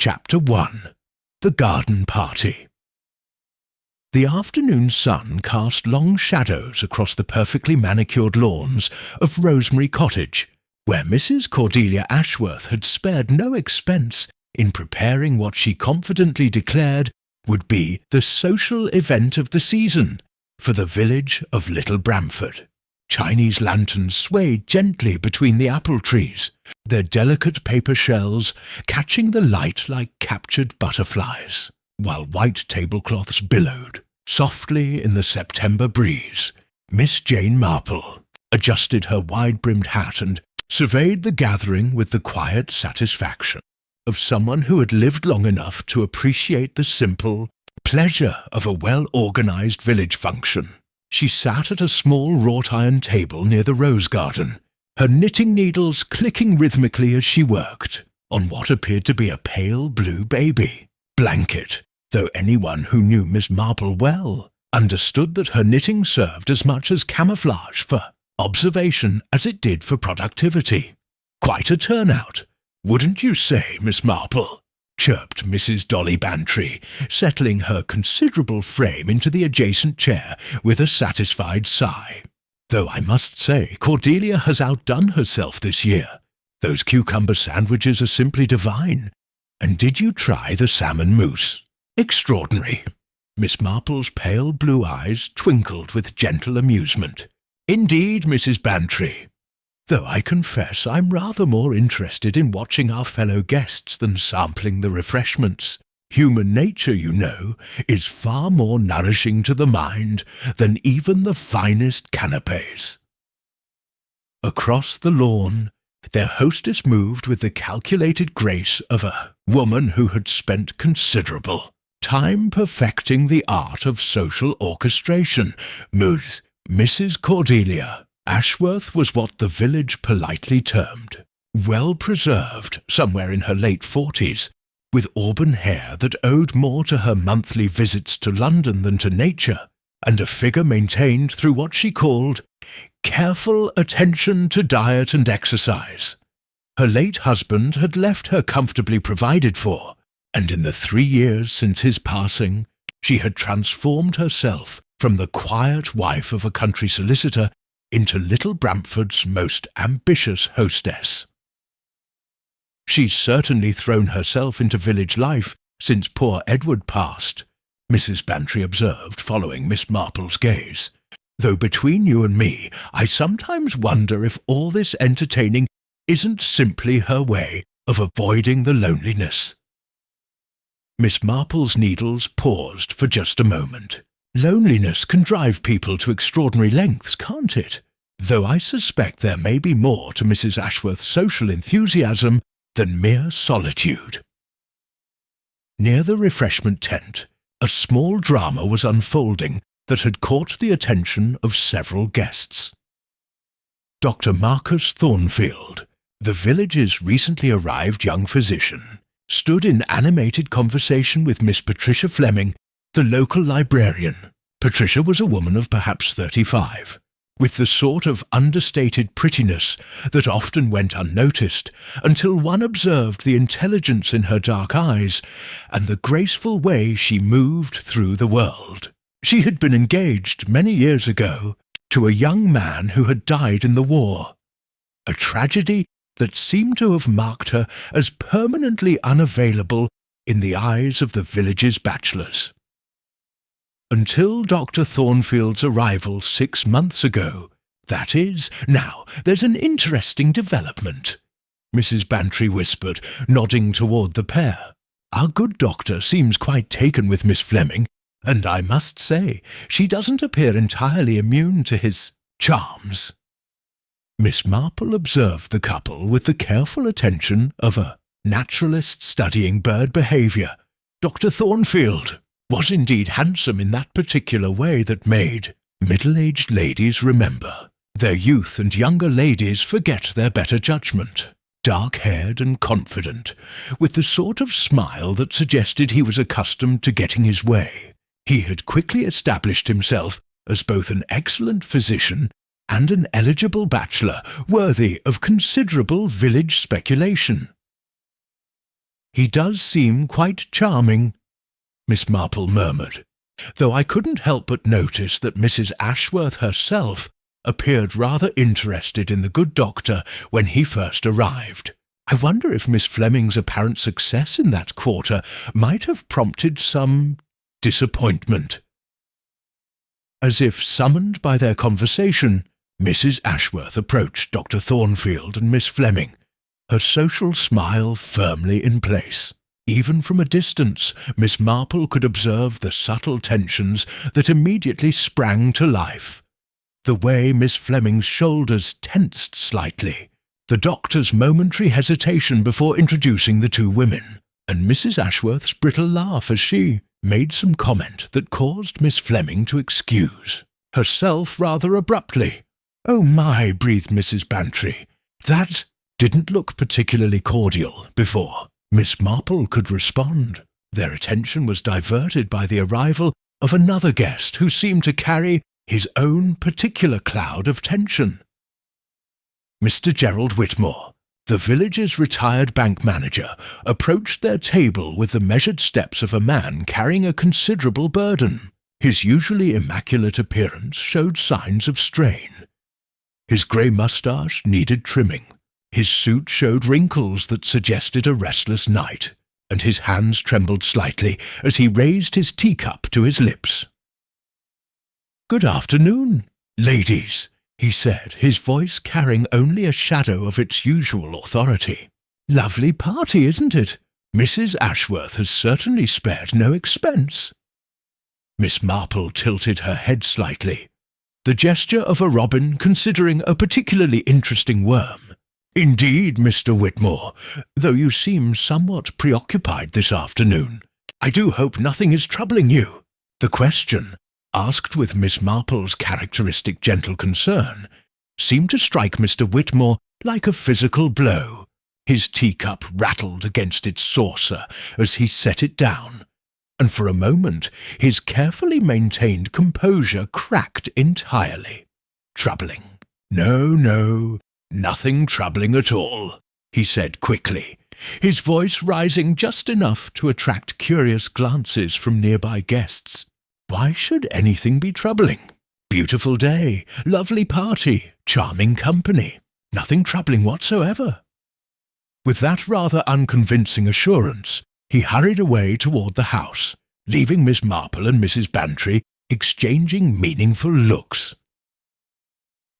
Chapter 1. The Garden Party. The afternoon sun cast long shadows across the perfectly manicured lawns of Rosemary Cottage, where Mrs. Cordelia Ashworth had spared no expense in preparing what she confidently declared would be the social event of the season for the village of Little Bramford. Chinese lanterns swayed gently between the apple trees, their delicate paper shells catching the light like captured butterflies, while white tablecloths billowed softly in the September breeze. Miss Jane Marple adjusted her wide-brimmed hat and surveyed the gathering with the quiet satisfaction of someone who had lived long enough to appreciate the simple pleasure of a well-organized village function. She sat at a small wrought-iron table near the rose garden, her knitting needles clicking rhythmically as she worked on what appeared to be a pale blue baby blanket, though anyone who knew Miss Marple well understood that her knitting served as much as camouflage for observation as it did for productivity. "Quite a turnout, wouldn't you say, Miss Marple?" chirped Mrs. Dolly Bantry, settling her considerable frame into the adjacent chair with a satisfied sigh. "Though I must say Cordelia has outdone herself this year. Those cucumber sandwiches are simply divine. And did you try the salmon mousse? Extraordinary." Miss Marple's pale blue eyes twinkled with gentle amusement. "Indeed, Mrs. Bantry. Though I confess I'm rather more interested in watching our fellow guests than sampling the refreshments. Human nature, you know, is far more nourishing to the mind than even the finest canapés." Across the lawn, their hostess moved with the calculated grace of a woman who had spent considerable time perfecting the art of social orchestration. Mrs. Cordelia Ashworth was what the village politely termed well-preserved, somewhere in her late 40s, with auburn hair that owed more to her monthly visits to London than to nature, and a figure maintained through what she called careful attention to diet and exercise. Her late husband had left her comfortably provided for, and in the 3 years since his passing, she had transformed herself from the quiet wife of a country solicitor into Little Bramford's most ambitious hostess. "She's certainly thrown herself into village life since poor Edward passed," Mrs. Bantry observed, following Miss Marple's gaze. "Though between you and me, I sometimes wonder if all this entertaining isn't simply her way of avoiding the loneliness." Miss Marple's needles paused for just a moment. "Loneliness can drive people to extraordinary lengths, can't it? Though I suspect there may be more to Mrs. Ashworth's social enthusiasm than mere solitude." Near the refreshment tent, a small drama was unfolding that had caught the attention of several guests. Dr. Marcus Thornfield, the village's recently arrived young physician, stood in animated conversation with Miss Patricia Fleming, the local librarian. Patricia was a woman of perhaps 35, with the sort of understated prettiness that often went unnoticed until one observed the intelligence in her dark eyes and the graceful way she moved through the world. She had been engaged many years ago to a young man who had died in the war, a tragedy that seemed to have marked her as permanently unavailable in the eyes of the village's bachelors. Until Dr. Thornfield's arrival 6 months ago, that is. Now, there's an interesting development," Mrs. Bantry whispered, nodding toward the pair. "Our good doctor seems quite taken with Miss Fleming, and I must say she doesn't appear entirely immune to his charms." Miss Marple observed the couple with the careful attention of a naturalist studying bird behaviour. Dr. Thornfield was indeed handsome in that particular way that made middle-aged ladies remember their youth and younger ladies forget their better judgment. Dark-haired and confident, with the sort of smile that suggested he was accustomed to getting his way, he had quickly established himself as both an excellent physician and an eligible bachelor worthy of considerable village speculation. "He does seem quite charming," Miss Marple murmured, though I couldn't help but notice that Mrs. Ashworth herself appeared rather interested in the good doctor when he first arrived. I wonder if Miss Fleming's apparent success in that quarter might have prompted some disappointment. As if summoned by their conversation, Mrs. Ashworth approached Dr. Thornfield and Miss Fleming, her social smile firmly in place. Even from a distance, Miss Marple could observe the subtle tensions that immediately sprang to life. The way Miss Fleming's shoulders tensed slightly, the doctor's momentary hesitation before introducing the two women, and Mrs. Ashworth's brittle laugh as she made some comment that caused Miss Fleming to excuse herself rather abruptly. "Oh my," breathed Mrs. Bantry, "that didn't look particularly cordial," before Miss Marple could respond. Their attention was diverted by the arrival of another guest who seemed to carry his own particular cloud of tension. Mr. Gerald Whitmore, the village's retired bank manager, approached their table with the measured steps of a man carrying a considerable burden. His usually immaculate appearance showed signs of strain. His grey moustache needed trimming. His suit showed wrinkles that suggested a restless night, and his hands trembled slightly as he raised his teacup to his lips. "Good afternoon, ladies," he said, his voice carrying only a shadow of its usual authority. "Lovely party, isn't it? Mrs. Ashworth has certainly spared no expense." Miss Marple tilted her head slightly, the gesture of a robin considering a particularly interesting worm. "Indeed, Mr. Whitmore, though you seem somewhat preoccupied this afternoon. I do hope nothing is troubling you." The question, asked with Miss Marple's characteristic gentle concern, seemed to strike Mr. Whitmore like a physical blow. His teacup rattled against its saucer as he set it down, and for a moment his carefully maintained composure cracked entirely. "Troubling? No, nothing troubling at all," he said quickly, his voice rising just enough to attract curious glances from nearby guests. "Why should anything be troubling? Beautiful day, lovely party, charming company. Nothing troubling whatsoever." With that rather unconvincing assurance, he hurried away toward the house, leaving Miss Marple and Mrs. Bantry exchanging meaningful looks.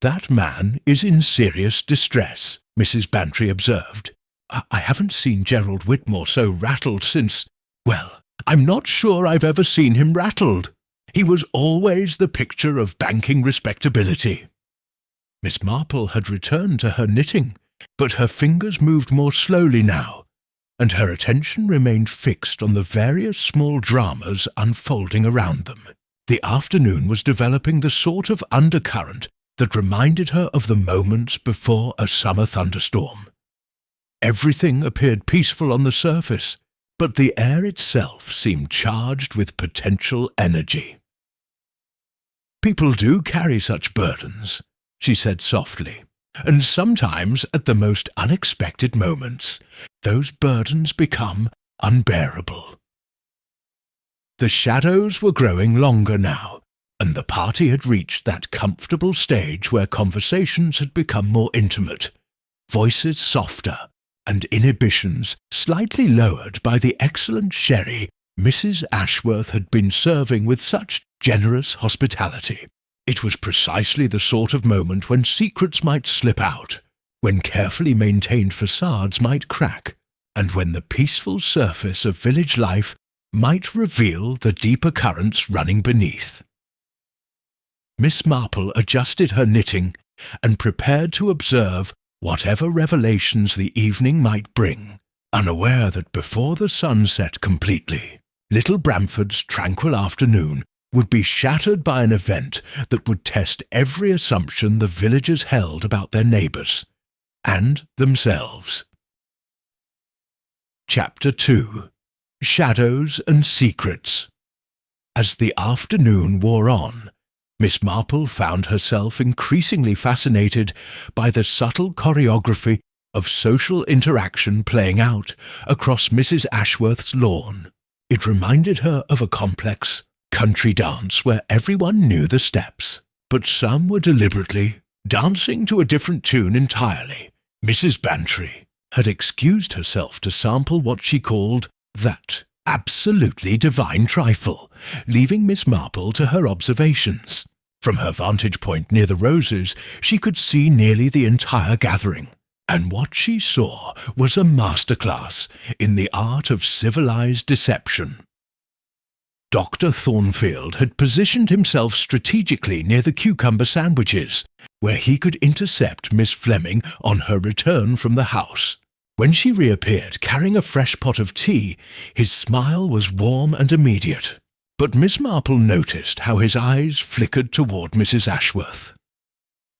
"That man is in serious distress," Mrs. Bantry observed. I haven't seen Gerald Whitmore so rattled since, well, I'm not sure I've ever seen him rattled. He was always the picture of banking respectability." Miss Marple had returned to her knitting, but her fingers moved more slowly now, and her attention remained fixed on the various small dramas unfolding around them. The afternoon was developing the sort of undercurrent that reminded her of the moments before a summer thunderstorm. Everything appeared peaceful on the surface, but the air itself seemed charged with potential energy. "People do carry such burdens," she said softly, "and sometimes at the most unexpected moments, those burdens become unbearable." The shadows were growing longer now, and the party had reached that comfortable stage where conversations had become more intimate, voices softer, and inhibitions slightly lowered by the excellent sherry Mrs. Ashworth had been serving with such generous hospitality. It was precisely the sort of moment when secrets might slip out, when carefully maintained facades might crack, and when the peaceful surface of village life might reveal the deeper currents running beneath. Miss Marple adjusted her knitting and prepared to observe whatever revelations the evening might bring, unaware that before the sun set completely, little Bramford's tranquil afternoon would be shattered by an event that would test every assumption the villagers held about their neighbours and themselves. Chapter 2. Shadows and Secrets. As the afternoon wore on, Miss Marple found herself increasingly fascinated by the subtle choreography of social interaction playing out across Mrs. Ashworth's lawn. It reminded her of a complex country dance where everyone knew the steps, but some were deliberately dancing to a different tune entirely. Mrs. Bantry had excused herself to sample what she called that absolutely divine trifle, leaving Miss Marple to her observations. From her vantage point near the roses, she could see nearly the entire gathering, and what she saw was a masterclass in the art of civilized deception. Dr. Thornfield had positioned himself strategically near the cucumber sandwiches, where he could intercept Miss Fleming on her return from the house. When she reappeared carrying a fresh pot of tea, his smile was warm and immediate. But Miss Marple noticed how his eyes flickered toward Mrs. Ashworth,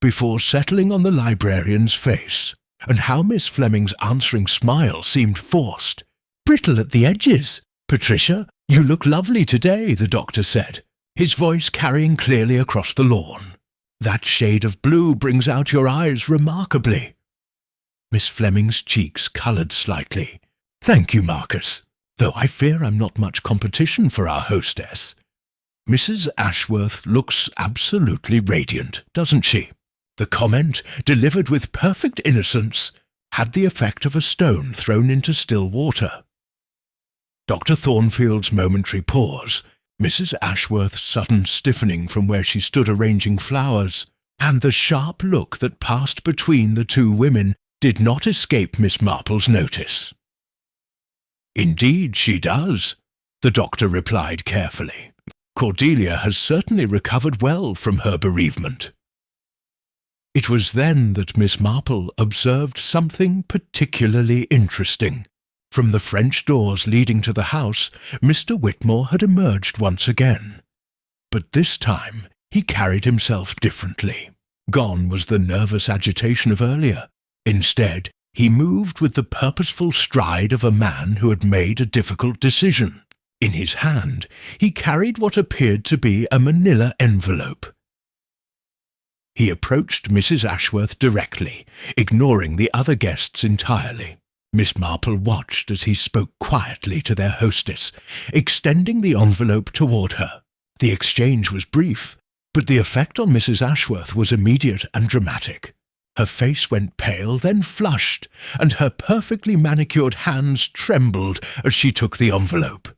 before settling on the librarian's face, and how Miss Fleming's answering smile seemed forced, brittle at the edges. "Patricia, you look lovely today," the doctor said, his voice carrying clearly across the lawn. "That shade of blue brings out your eyes remarkably." Miss Fleming's cheeks coloured slightly. "Thank you, Marcus, though I fear I'm not much competition for our hostess. Mrs. Ashworth looks absolutely radiant, doesn't she?" The comment, delivered with perfect innocence, had the effect of a stone thrown into still water. Dr. Thornfield's momentary pause, Mrs. Ashworth's sudden stiffening from where she stood arranging flowers, and the sharp look that passed between the two women did not escape Miss Marple's notice. "Indeed she does," the doctor replied carefully. "Cordelia has certainly recovered well from her bereavement." It was then that Miss Marple observed something particularly interesting. From the French doors leading to the house, Mr. Whitmore had emerged once again. But this time he carried himself differently. Gone was the nervous agitation of earlier. Instead, he moved with the purposeful stride of a man who had made a difficult decision. In his hand, he carried what appeared to be a manila envelope. He approached Mrs. Ashworth directly, ignoring the other guests entirely. Miss Marple watched as he spoke quietly to their hostess, extending the envelope toward her. The exchange was brief, but the effect on Mrs. Ashworth was immediate and dramatic. Her face went pale, then flushed, and her perfectly manicured hands trembled as she took the envelope.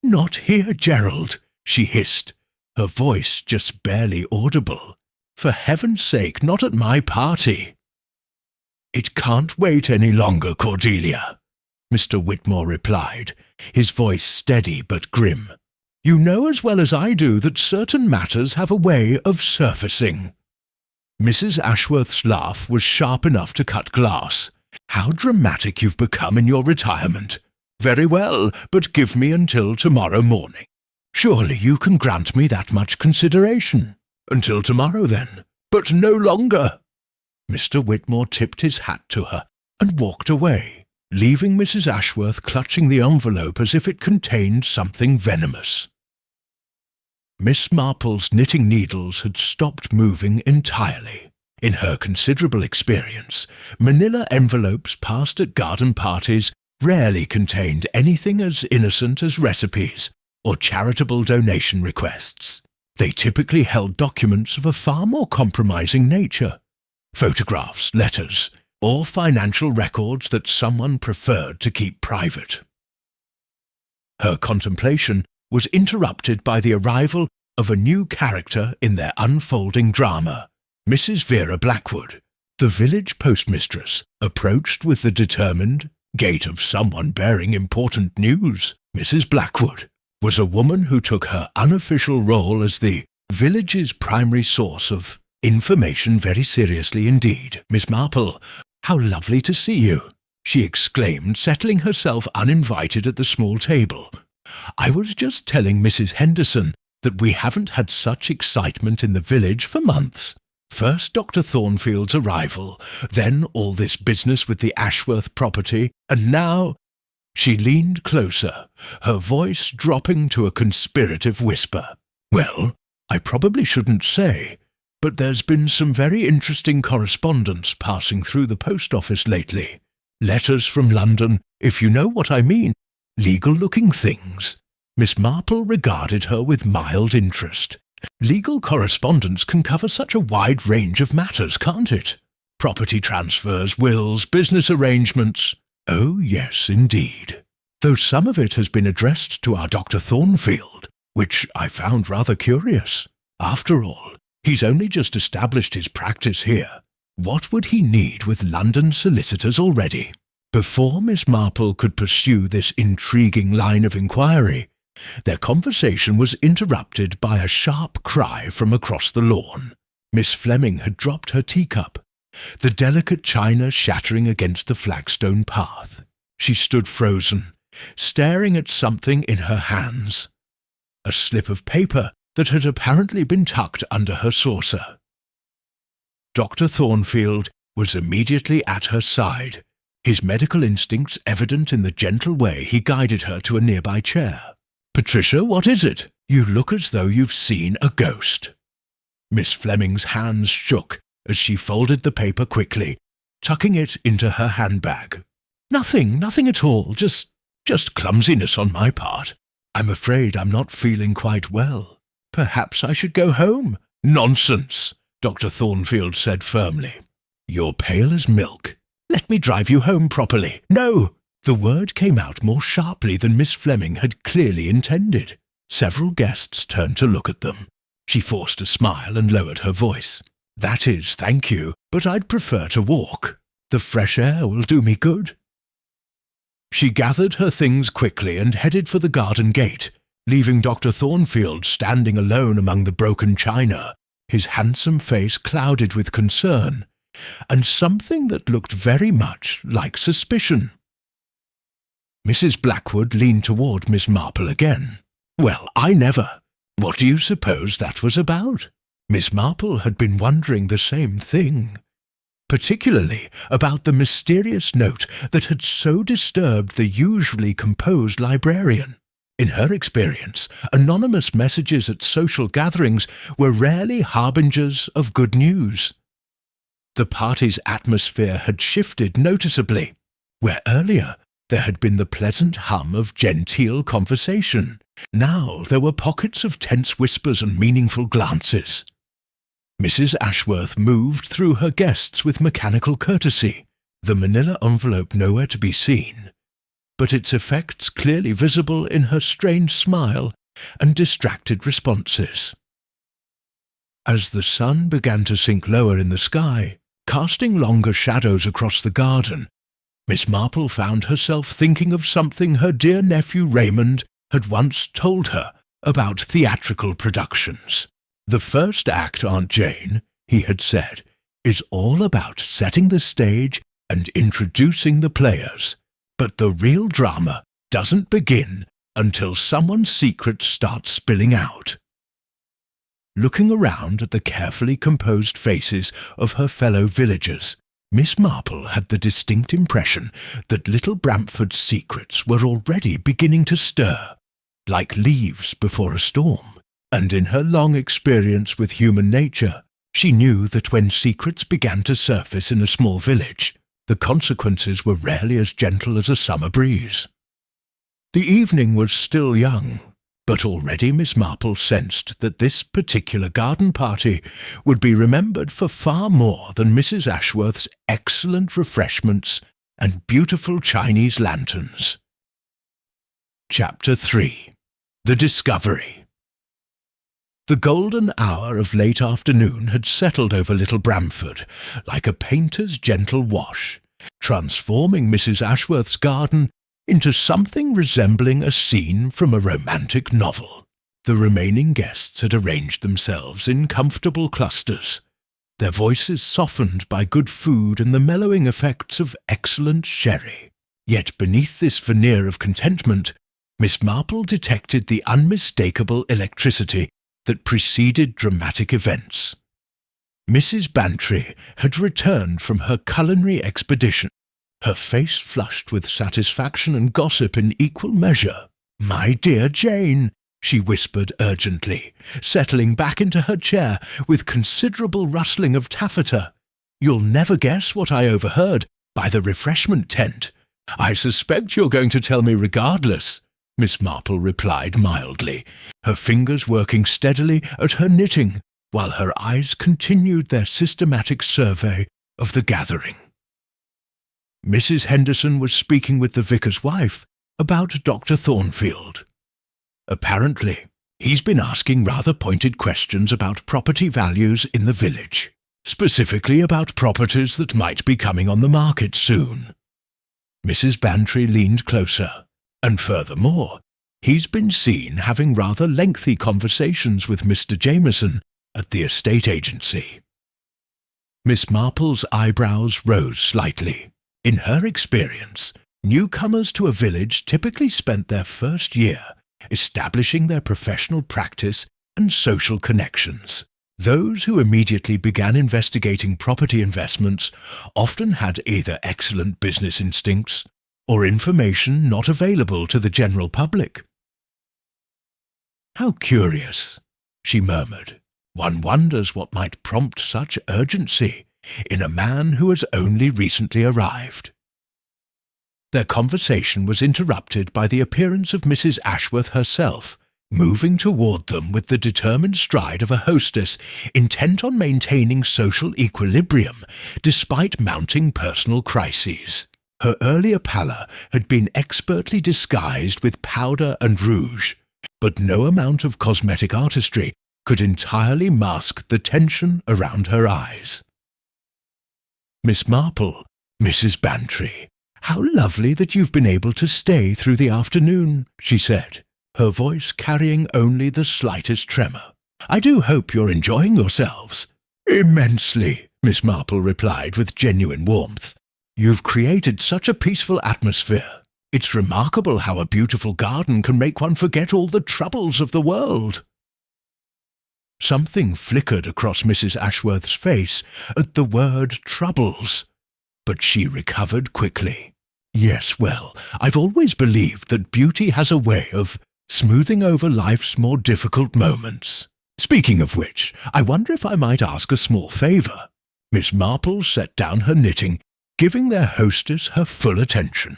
"Not here, Gerald," she hissed, her voice just barely audible. "For heaven's sake, not at my party." "It can't wait any longer, Cordelia," Mr. Whitmore replied, his voice steady but grim. "You know as well as I do that certain matters have a way of surfacing." Mrs. Ashworth's laugh was sharp enough to cut glass. "How dramatic you've become in your retirement. Very well, but give me until tomorrow morning. Surely you can grant me that much consideration. Until tomorrow, then, but no longer." Mr. Whitmore tipped his hat to her and walked away, leaving Mrs. Ashworth clutching the envelope as if it contained something venomous. Miss Marple's knitting needles had stopped moving entirely. In her considerable experience, manila envelopes passed at garden parties rarely contained anything as innocent as recipes or charitable donation requests. They typically held documents of a far more compromising nature, photographs, letters, or financial records that someone preferred to keep private. Her contemplation was interrupted by the arrival of a new character in their unfolding drama. Mrs. Vera Blackwood, the village postmistress, approached with the determined gait of someone bearing important news. Mrs. Blackwood was a woman who took her unofficial role as the village's primary source of information very seriously indeed. "Miss Marple, how lovely to see you," she exclaimed, settling herself uninvited at the small table. "I was just telling Mrs. Henderson that we haven't had such excitement in the village for months. First Dr. Thornfield's arrival, then all this business with the Ashworth property, and now—" She leaned closer, her voice dropping to a conspirative whisper. "Well, I probably shouldn't say, but there's been some very interesting correspondence passing through the post office lately. Letters from London, if you know what I mean. Legal-looking things." Miss Marple regarded her with mild interest. "Legal correspondence can cover such a wide range of matters, can't it? Property transfers, wills, business arrangements." "Oh, yes, indeed. Though some of it has been addressed to our Dr. Thornfield, which I found rather curious. After all, he's only just established his practice here. What would he need with London solicitors already?" Before Miss Marple could pursue this intriguing line of inquiry, their conversation was interrupted by a sharp cry from across the lawn. Miss Fleming had dropped her teacup, the delicate china shattering against the flagstone path. She stood frozen, staring at something in her hands. A slip of paper that had apparently been tucked under her saucer. Dr. Thornfield was immediately at her side, his medical instincts evident in the gentle way he guided her to a nearby chair. "Patricia, what is it? You look as though you've seen a ghost." Miss Fleming's hands shook as she folded the paper quickly, tucking it into her handbag. Nothing at all, just clumsiness on my part. I'm afraid I'm not feeling quite well. Perhaps I should go home." "Nonsense," Dr. Thornfield said firmly. "You're pale as milk. Let me drive you home properly." "No!" The word came out more sharply than Miss Fleming had clearly intended. Several guests turned to look at them. She forced a smile and lowered her voice. "That is, thank you, but I'd prefer to walk. The fresh air will do me good." She gathered her things quickly and headed for the garden gate, leaving Dr. Thornfield standing alone among the broken china, his handsome face clouded with concern, and something that looked very much like suspicion. Mrs. Blackwood leaned toward Miss Marple again. "Well, I never! What do you suppose that was about?" Miss Marple had been wondering the same thing, particularly about the mysterious note that had so disturbed the usually composed librarian. In her experience, anonymous messages at social gatherings were rarely harbingers of good news. The party's atmosphere had shifted noticeably. Where earlier there had been the pleasant hum of genteel conversation, now there were pockets of tense whispers and meaningful glances. Mrs. Ashworth moved through her guests with mechanical courtesy, the manila envelope nowhere to be seen, but its effects clearly visible in her strained smile and distracted responses. As the sun began to sink lower in the sky, casting longer shadows across the garden, Miss Marple found herself thinking of something her dear nephew Raymond had once told her about theatrical productions. "The first act, Aunt Jane," he had said, "is all about setting the stage and introducing the players, but the real drama doesn't begin until someone's secret starts spilling out." Looking around at the carefully composed faces of her fellow villagers, Miss Marple had the distinct impression that little Bramford's secrets were already beginning to stir, like leaves before a storm. And in her long experience with human nature, she knew that when secrets began to surface in a small village, the consequences were rarely as gentle as a summer breeze. The evening was still young, but already Miss Marple sensed that this particular garden party would be remembered for far more than Mrs. Ashworth's excellent refreshments and beautiful Chinese lanterns. Chapter 3. The Discovery. The golden hour of late afternoon had settled over little Bramford like a painter's gentle wash, transforming Mrs. Ashworth's garden into something resembling a scene from a romantic novel. The remaining guests had arranged themselves in comfortable clusters, their voices softened by good food and the mellowing effects of excellent sherry. Yet beneath this veneer of contentment, Miss Marple detected the unmistakable electricity that preceded dramatic events. Mrs. Bantry had returned from her culinary expedition, her face flushed with satisfaction and gossip in equal measure. "My dear Jane, she whispered urgently, settling back into her chair with considerable rustling of taffeta. "You'll never guess what I overheard by the refreshment tent. I suspect you're going to tell me regardless," Miss Marple replied mildly, her fingers working steadily at her knitting, while her eyes continued their systematic survey of the gathering. Mrs. Henderson was speaking with the vicar's wife about Dr. Thornfield. Apparently, he's been asking rather pointed questions about property values in the village, specifically about properties that might be coming on the market soon. Mrs. Bantry leaned closer, and furthermore, he's been seen having rather lengthy conversations with Mr. Jameson at the estate agency. Miss Marple's eyebrows rose slightly. In her experience, newcomers to a village typically spent their first year establishing their professional practice and social connections. Those who immediately began investigating property investments often had either excellent business instincts or information not available to the general public. "How curious," she murmured. "One wonders what might prompt such urgency in a man who has only recently arrived." Their conversation was interrupted by the appearance of Mrs. Ashworth herself, moving toward them with the determined stride of a hostess intent on maintaining social equilibrium despite mounting personal crises. Her earlier pallor had been expertly disguised with powder and rouge, but no amount of cosmetic artistry could entirely mask the tension around her eyes. "Miss Marple, Mrs. Bantry, how lovely that you've been able to stay through the afternoon," she said, her voice carrying only the slightest tremor. "I do hope you're enjoying yourselves." "Immensely," Miss Marple replied with genuine warmth. "You've created such a peaceful atmosphere. It's remarkable how a beautiful garden can make one forget all the troubles of the world." Something flickered across Mrs. Ashworth's face at the word troubles, but she recovered quickly. "Yes, well, I've always believed that beauty has a way of smoothing over life's more difficult moments. Speaking of which, I wonder if I might ask a small favour." Miss Marple set down her knitting, giving their hostess her full attention.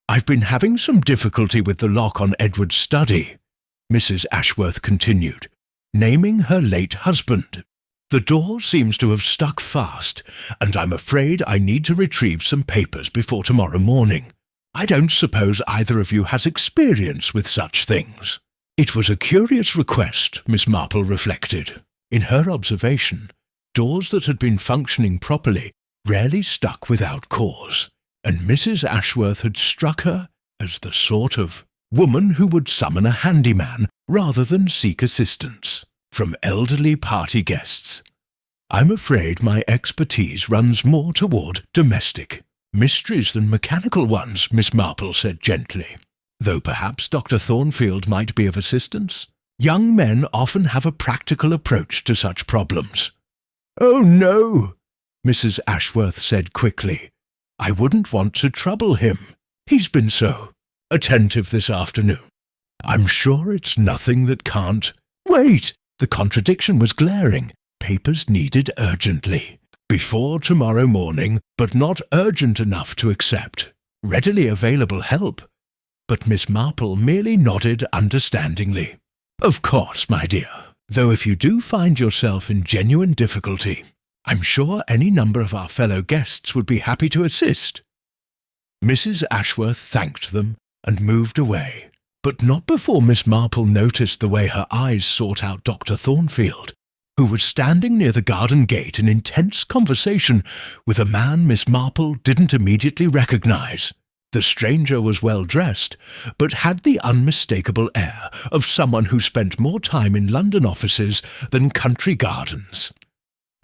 "I've been having some difficulty with the lock on Edward's study," Mrs. Ashworth continued, naming her late husband. "The door seems to have stuck fast, and I'm afraid I need to retrieve some papers before tomorrow morning. I don't suppose either of you has experience with such things." It was a curious request, Miss Marple reflected. In her observation, doors that had been functioning properly rarely stuck without cause, and Mrs. Ashworth had struck her as the sort of woman who would summon a handyman rather than seek assistance from elderly party guests. "I'm afraid my expertise runs more toward domestic mysteries than mechanical ones," Miss Marple said gently, "though perhaps Dr. Thornfield might be of assistance. Young men often have a practical approach to such problems." "Oh, no," Mrs. Ashworth said quickly. "I wouldn't want to trouble him. He's been so attentive this afternoon. I'm sure it's nothing that can't—" "Wait!" The contradiction was glaring. Papers needed urgently. Before tomorrow morning, but not urgent enough to accept. Readily available help. But Miss Marple merely nodded understandingly. "Of course, my dear. Though if you do find yourself in genuine difficulty, I'm sure any number of our fellow guests would be happy to assist." Mrs. Ashworth thanked them and moved away, but not before Miss Marple noticed the way her eyes sought out Dr. Thornfield, who was standing near the garden gate in intense conversation with a man Miss Marple didn't immediately recognize. The stranger was well dressed, but had the unmistakable air of someone who spent more time in London offices than country gardens.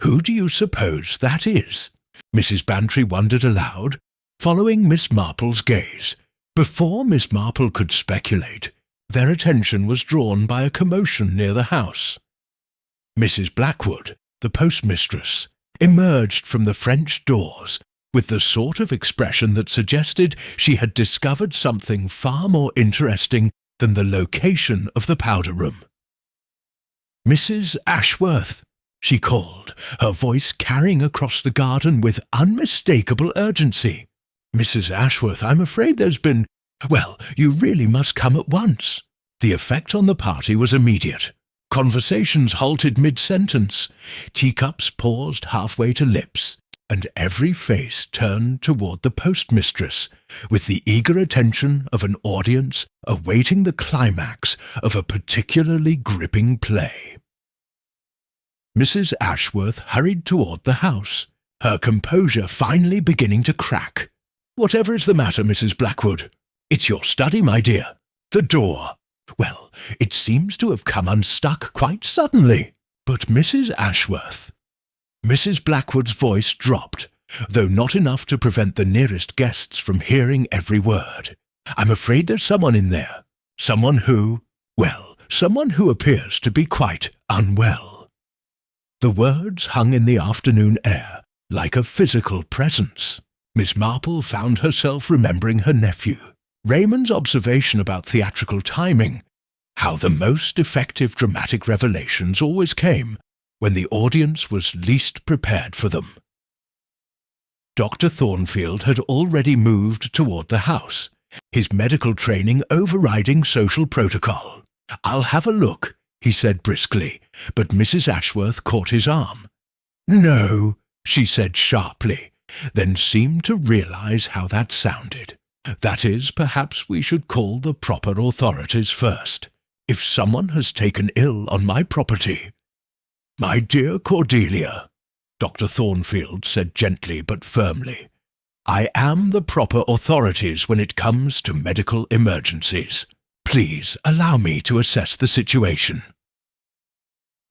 "Who do you suppose that is?" Mrs. Bantry wondered aloud, following Miss Marple's gaze. Before Miss Marple could speculate, their attention was drawn by a commotion near the house. Mrs. Blackwood, the postmistress, emerged from the French doors with the sort of expression that suggested she had discovered something far more interesting than the location of the powder room. "Mrs. Ashworth," she called, her voice carrying across the garden with unmistakable urgency. "Mrs. Ashworth, I'm afraid there's been— Well, you really must come at once." The effect on the party was immediate. Conversations halted mid-sentence, teacups paused halfway to lips, and every face turned toward the postmistress with the eager attention of an audience awaiting the climax of a particularly gripping play. Mrs. Ashworth hurried toward the house, her composure finally beginning to crack. "Whatever is the matter, Mrs. Blackwood? It's your study, my dear. The door. Well, it seems to have come unstuck quite suddenly. But Mrs. Ashworth—" Mrs. Blackwood's voice dropped, though not enough to prevent the nearest guests from hearing every word. "I'm afraid there's someone in there. Someone who appears to be quite unwell." The words hung in the afternoon air like a physical presence. Miss Marple found herself remembering her nephew, Raymond's observation about theatrical timing, how the most effective dramatic revelations always came when the audience was least prepared for them. Dr. Thornfield had already moved toward the house, his medical training overriding social protocol. "I'll have a look," he said briskly, but Mrs. Ashworth caught his arm. "No," she said sharply, then seemed to realize how that sounded. "That is, perhaps we should call the proper authorities first. If someone has taken ill on my property—" "My dear Cordelia," Dr. Thornfield said gently but firmly, "I am the proper authorities when it comes to medical emergencies. Please allow me to assess the situation."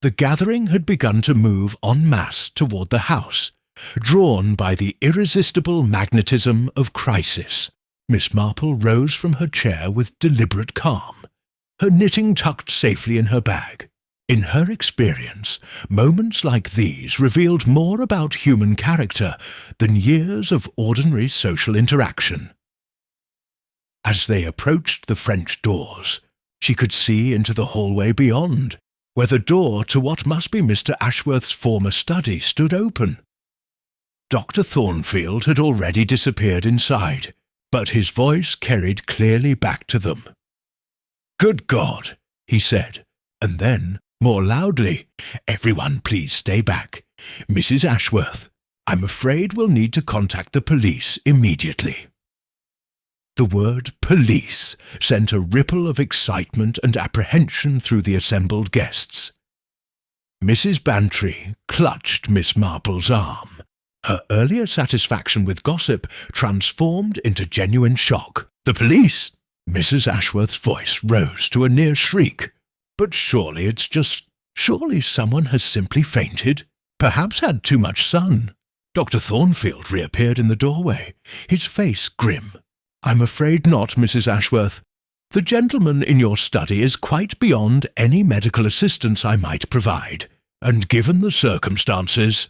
The gathering had begun to move en masse toward the house, drawn by the irresistible magnetism of crisis. Miss Marple rose from her chair with deliberate calm, her knitting tucked safely in her bag. In her experience, moments like these revealed more about human character than years of ordinary social interaction. As they approached the French doors, she could see into the hallway beyond, where the door to what must be Mr. Ashworth's former study stood open. Dr. Thornfield had already disappeared inside, but his voice carried clearly back to them. "Good God," he said, and then, more loudly, "Everyone please stay back. Mrs. Ashworth, I'm afraid we'll need to contact the police immediately." The word police sent a ripple of excitement and apprehension through the assembled guests. Mrs. Bantry clutched Miss Marple's arm. Her earlier satisfaction with gossip transformed into genuine shock. "The police!" Mrs. Ashworth's voice rose to a near shriek. "But surely surely someone has simply fainted, perhaps had too much sun." Dr. Thornfield reappeared in the doorway, his face grim. "I'm afraid not, Mrs. Ashworth. The gentleman in your study is quite beyond any medical assistance I might provide, and given the circumstances—"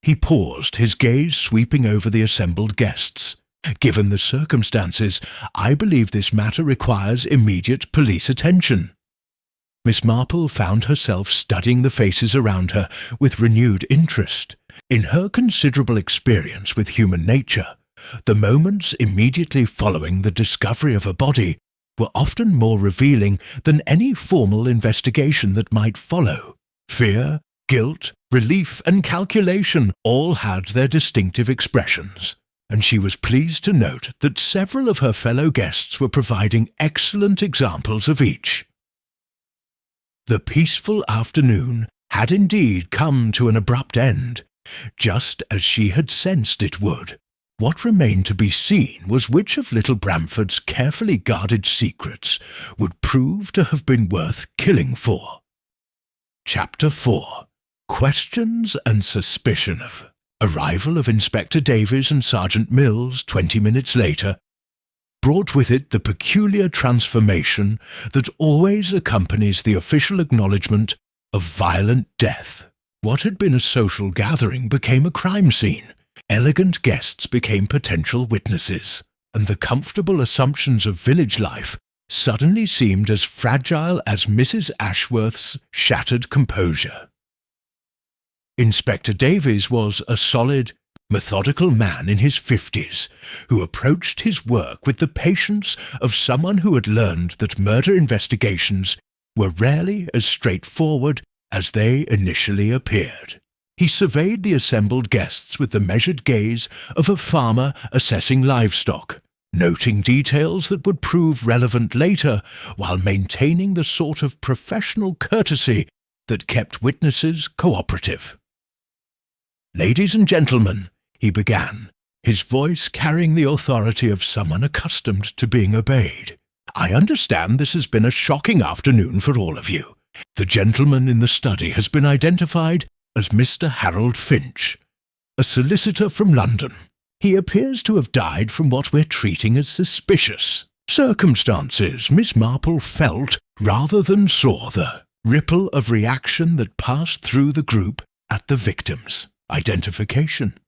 He paused, his gaze sweeping over the assembled guests. "Given the circumstances, I believe this matter requires immediate police attention." Miss Marple found herself studying the faces around her with renewed interest. In her considerable experience with human nature, the moments immediately following the discovery of a body were often more revealing than any formal investigation that might follow. Fear, guilt, relief, and calculation all had their distinctive expressions, and she was pleased to note that several of her fellow guests were providing excellent examples of each. The peaceful afternoon had indeed come to an abrupt end, just as she had sensed it would. What remained to be seen was which of little Bramford's carefully guarded secrets would prove to have been worth killing for. Chapter 4. Questions and Suspicion. Arrival of Inspector Davies and Sergeant Mills 20 minutes later brought with it the peculiar transformation that always accompanies the official acknowledgement of violent death. What had been a social gathering became a crime scene. Elegant guests became potential witnesses, and the comfortable assumptions of village life suddenly seemed as fragile as Mrs. Ashworth's shattered composure. Inspector Davies was a solid, methodical man in his 50s who approached his work with the patience of someone who had learned that murder investigations were rarely as straightforward as they initially appeared. He surveyed the assembled guests with the measured gaze of a farmer assessing livestock, noting details that would prove relevant later while maintaining the sort of professional courtesy that kept witnesses cooperative. "Ladies and gentlemen," he began, his voice carrying the authority of someone accustomed to being obeyed, "I understand this has been a shocking afternoon for all of you. The gentleman in the study has been identified as Mr. Harold Finch, a solicitor from London. He appears to have died from what we're treating as suspicious circumstances." Miss Marple felt, rather than saw, the ripple of reaction that passed through the group at the victim's identification.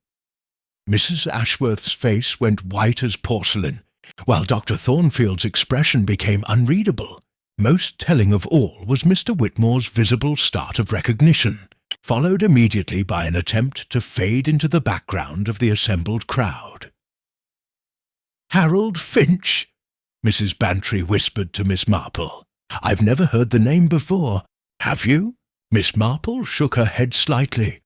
Mrs. Ashworth's face went white as porcelain, while Dr. Thornfield's expression became unreadable. Most telling of all was Mr. Whitmore's visible start of recognition, followed immediately by an attempt to fade into the background of the assembled crowd. "Harold Finch," Mrs. Bantry whispered to Miss Marple. "I've never heard the name before. Have you?" Miss Marple shook her head slightly,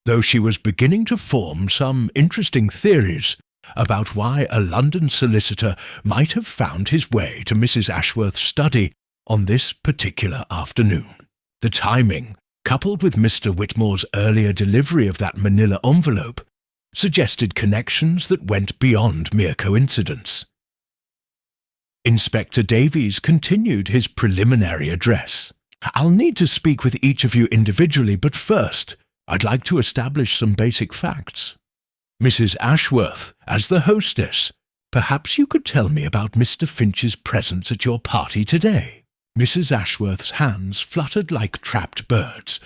though she was beginning to form some interesting theories about why a London solicitor might have found his way to Mrs. Ashworth's study on this particular afternoon. The timing, coupled with Mr. Whitmore's earlier delivery of that manila envelope, suggested connections that went beyond mere coincidence. Inspector Davies continued his preliminary address. "I'll need to speak with each of you individually, but first, I'd like to establish some basic facts. Mrs. Ashworth, as the hostess, perhaps you could tell me about Mr. Finch's presence at your party today." Mrs. Ashworth's hands fluttered like trapped birds.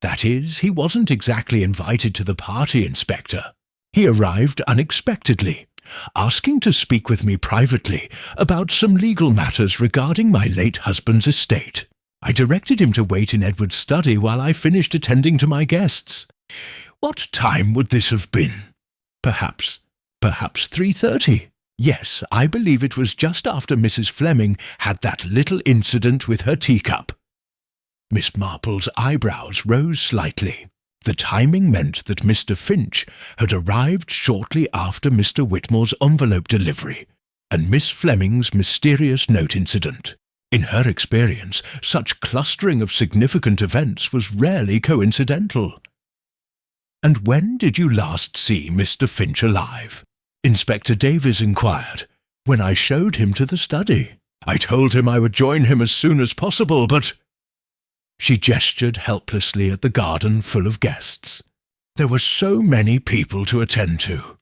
That is, he wasn't exactly invited to the party, Inspector. He arrived unexpectedly, asking to speak with me privately about some legal matters regarding my late husband's estate. I directed him to wait in Edward's study while I finished attending to my guests. What time would this have been? Perhaps 3:30. Yes, I believe it was just after Mrs. Fleming had that little incident with her teacup. Miss Marple's eyebrows rose slightly. The timing meant that Mr. Finch had arrived shortly after Mr. Whitmore's envelope delivery and Miss Fleming's mysterious note incident. In her experience, such clustering of significant events was rarely coincidental. "And when did you last see Mr. Finch alive?" Inspector Davies inquired. "When I showed him to the study. I told him I would join him as soon as possible, but—" She gestured helplessly at the garden full of guests. There were so many people to attend to.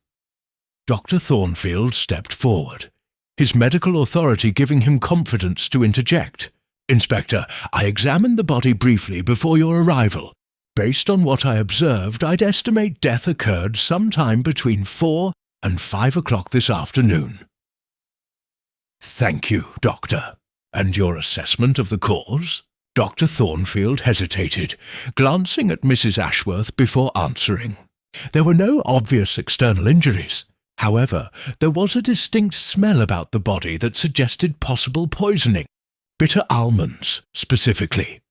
Dr. Thornfield stepped forward, his medical authority giving him confidence to interject. "Inspector, I examined the body briefly before your arrival. Based on what I observed, I'd estimate death occurred sometime between 4 and 5 o'clock this afternoon." "Thank you, Doctor. And your assessment of the cause?" Dr. Thornfield hesitated, glancing at Mrs. Ashworth before answering. There were no obvious external injuries. However, there was a distinct smell about the body that suggested possible poisoning. Bitter almonds, specifically.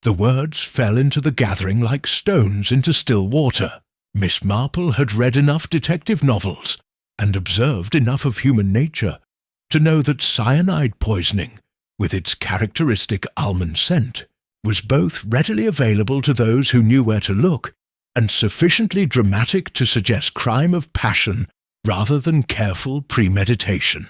The words fell into the gathering like stones into still water. Miss Marple had read enough detective novels and observed enough of human nature to know that cyanide poisoning, with its characteristic almond scent, was both readily available to those who knew where to look and sufficiently dramatic to suggest crime of passion rather than careful premeditation.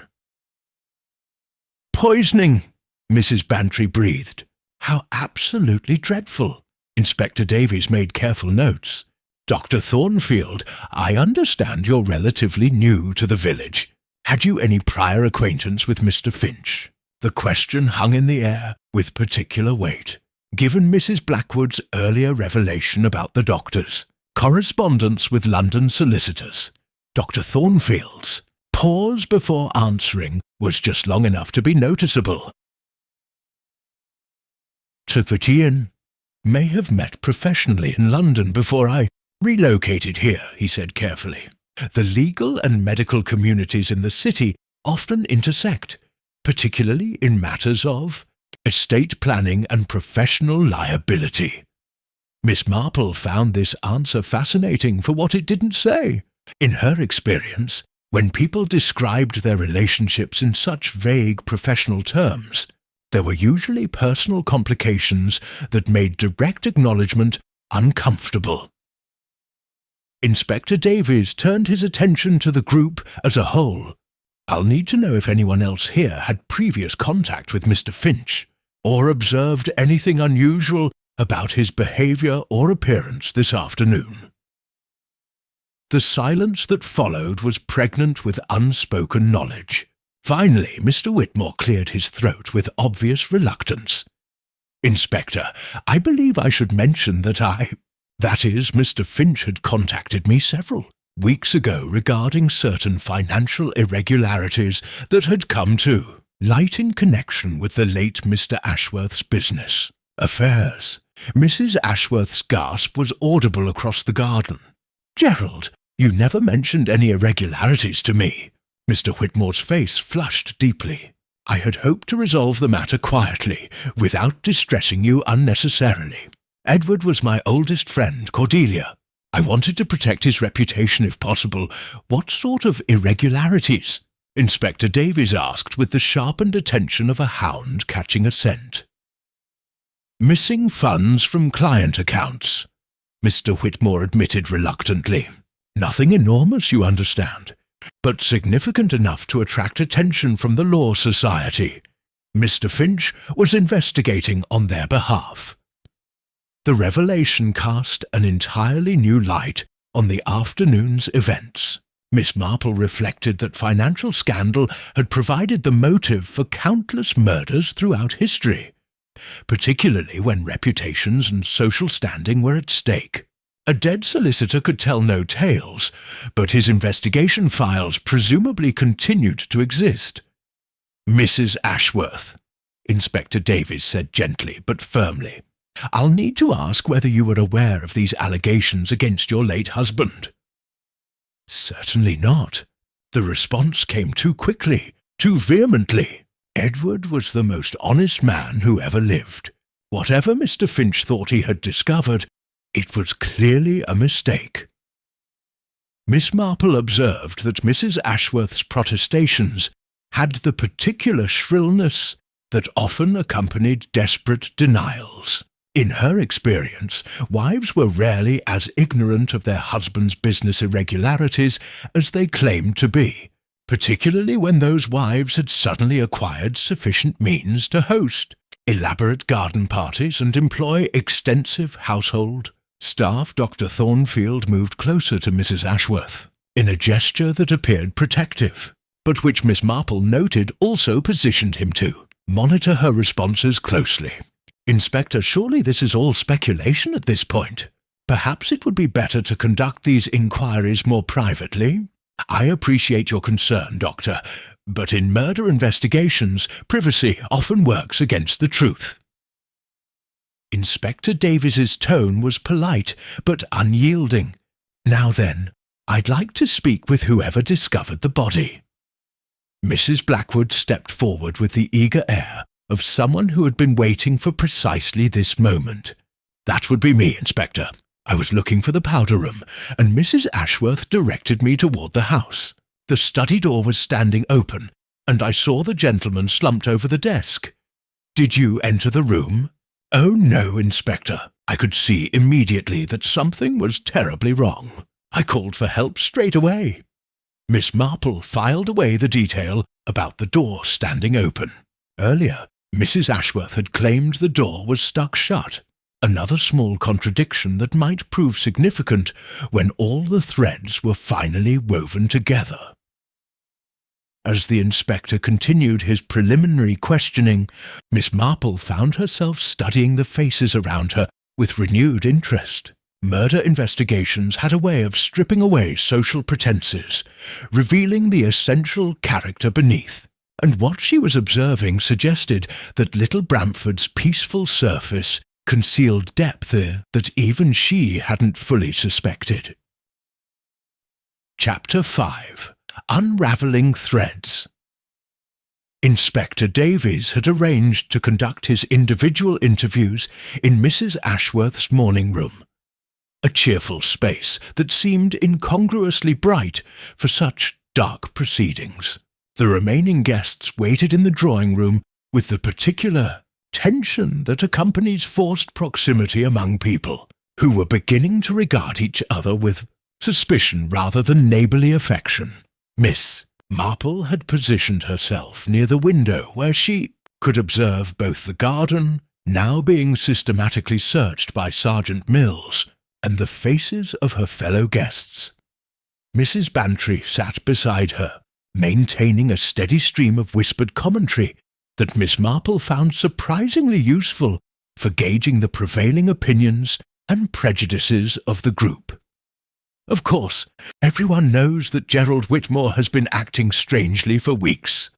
"Poisoning," Mrs. Bantry breathed. "How absolutely dreadful." Inspector Davies made careful notes. "Dr. Thornfield, I understand you're relatively new to the village. Had you any prior acquaintance with Mr. Finch?" The question hung in the air with particular weight, given Mrs. Blackwood's earlier revelation about the doctors, correspondence with London solicitors, Dr. Thornfield's pause before answering was just long enough to be noticeable. Tafetian may have met professionally in London before I relocated here, he said carefully. The legal and medical communities in the city often intersect, particularly in matters of estate planning and professional liability. Miss Marple found this answer fascinating for what it didn't say. In her experience, when people described their relationships in such vague professional terms, there were usually personal complications that made direct acknowledgement uncomfortable. Inspector Davies turned his attention to the group as a whole. I'll need to know if anyone else here had previous contact with Mr. Finch, or observed anything unusual about his behaviour or appearance this afternoon. The silence that followed was pregnant with unspoken knowledge. Finally, Mr. Whitmore cleared his throat with obvious reluctance. Inspector, I believe I should mention that Mr. Finch had contacted me several weeks ago regarding certain financial irregularities that had come to light in connection with the late Mr. Ashworth's business affairs. Mrs. Ashworth's gasp was audible across the garden. Gerald, you never mentioned any irregularities to me. Mr. Whitmore's face flushed deeply. I had hoped to resolve the matter quietly, without distressing you unnecessarily. Edward was my oldest friend, Cordelia. I wanted to protect his reputation if possible. What sort of irregularities? Inspector Davies asked with the sharpened attention of a hound catching a scent. Missing funds from client accounts, Mr. Whitmore admitted reluctantly. Nothing enormous, you understand, but significant enough to attract attention from the Law Society. Mr. Finch was investigating on their behalf. The revelation cast an entirely new light on the afternoon's events. Miss Marple reflected that financial scandal had provided the motive for countless murders throughout history, particularly when reputations and social standing were at stake. A dead solicitor could tell no tales, but his investigation files presumably continued to exist. Mrs. Ashworth, Inspector Davies said gently but firmly, I'll need to ask whether you were aware of these allegations against your late husband. Certainly not. The response came too quickly, too vehemently. Edward was the most honest man who ever lived. Whatever Mr. Finch thought he had discovered, it was clearly a mistake. Miss Marple observed that Mrs. Ashworth's protestations had the particular shrillness that often accompanied desperate denials. In her experience, wives were rarely as ignorant of their husbands' business irregularities as they claimed to be, particularly when those wives had suddenly acquired sufficient means to host elaborate garden parties and employ extensive household staff. Dr. Thornfield moved closer to Mrs. Ashworth, in a gesture that appeared protective, but which Miss Marple noted also positioned him to monitor her responses closely. Inspector, surely this is all speculation at this point. Perhaps it would be better to conduct these inquiries more privately. I appreciate your concern, Doctor, but in murder investigations, privacy often works against the truth. Inspector Davies's tone was polite, but unyielding. Now then, I'd like to speak with whoever discovered the body. Mrs. Blackwood stepped forward with the eager air of someone who had been waiting for precisely this moment. That would be me, Inspector. I was looking for the powder room, and Mrs. Ashworth directed me toward the house. The study door was standing open, and I saw the gentleman slumped over the desk. Did you enter the room? Oh, no, Inspector. I could see immediately that something was terribly wrong. I called for help straight away. Miss Marple filed away the detail about the door standing open. Earlier, Mrs. Ashworth had claimed the door was stuck shut, another small contradiction that might prove significant when all the threads were finally woven together. As the inspector continued his preliminary questioning, Miss Marple found herself studying the faces around her with renewed interest. murder investigations had a way of stripping away social pretenses, revealing the essential character beneath, and what she was observing suggested that little Bramford's peaceful surface concealed depth there that even she hadn't fully suspected. Chapter 5. Unravelling Threads. Inspector Davies had arranged to conduct his individual interviews in Mrs. Ashworth's morning room, a cheerful space that seemed incongruously bright for such dark proceedings. The remaining guests waited in the drawing room with the particular tension that accompanies forced proximity among people who were beginning to regard each other with suspicion rather than neighbourly affection. Miss Marple had positioned herself near the window where she could observe both the garden, now being systematically searched by Sergeant Mills, and the faces of her fellow guests. Mrs. Bantry sat beside her, maintaining a steady stream of whispered commentary that Miss Marple found surprisingly useful for gauging the prevailing opinions and prejudices of the group. Of course, everyone knows that Gerald Whitmore has been acting strangely for weeks,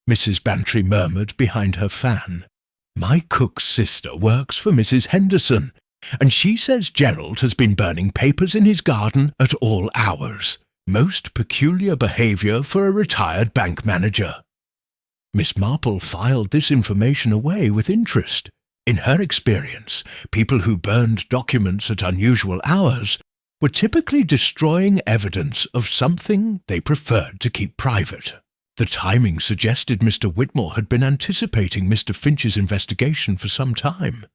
Mrs. Bantry murmured behind her fan. My cook's sister works for Mrs. Henderson, and she says Gerald has been burning papers in his garden at all hours. Most peculiar behaviour for a retired bank manager. Miss Marple filed this information away with interest. In her experience, people who burned documents at unusual hours were typically destroying evidence of something they preferred to keep private. The timing suggested Mr. Whitmore had been anticipating Mr. Finch's investigation for some time.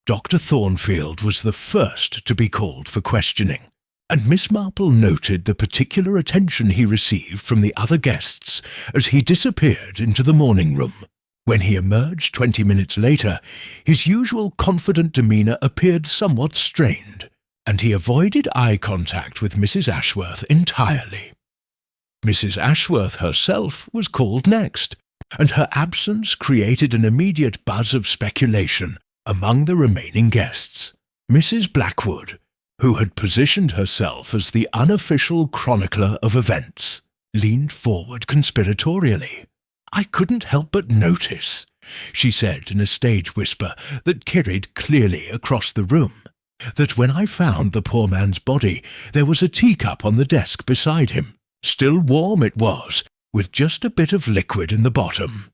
Dr. Thornfield was the first to be called for questioning, and Miss Marple noted the particular attention he received from the other guests as he disappeared into the morning room. When he emerged 20 minutes later, his usual confident demeanour appeared somewhat strained, and he avoided eye contact with Mrs. Ashworth entirely. Mrs. Ashworth herself was called next, and her absence created an immediate buzz of speculation among the remaining guests. Mrs. Blackwood, who had positioned herself as the unofficial chronicler of events, leaned forward conspiratorially. I couldn't help but notice, she said in a stage whisper that carried clearly across the room, that when I found the poor man's body, there was a teacup on the desk beside him. Still warm it was, with just a bit of liquid in the bottom.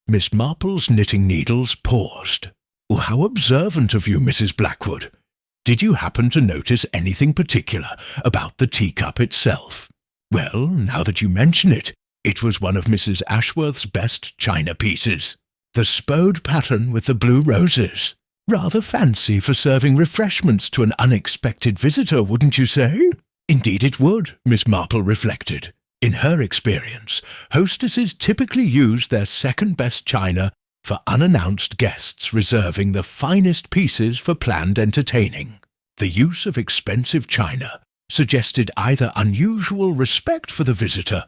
Miss Marple's knitting needles paused. Oh, how observant of you, Mrs. Blackwood. Did you happen to notice anything particular about the teacup itself? Well, now that you mention it, it was one of Mrs. Ashworth's best china pieces. The spode pattern with the blue roses. Rather fancy for serving refreshments to an unexpected visitor, wouldn't you say? Indeed it would, Miss Marple reflected. In her experience, hostesses typically used their second-best china for unannounced guests, reserving the finest pieces for planned entertaining. The use of expensive china suggested either unusual respect for the visitor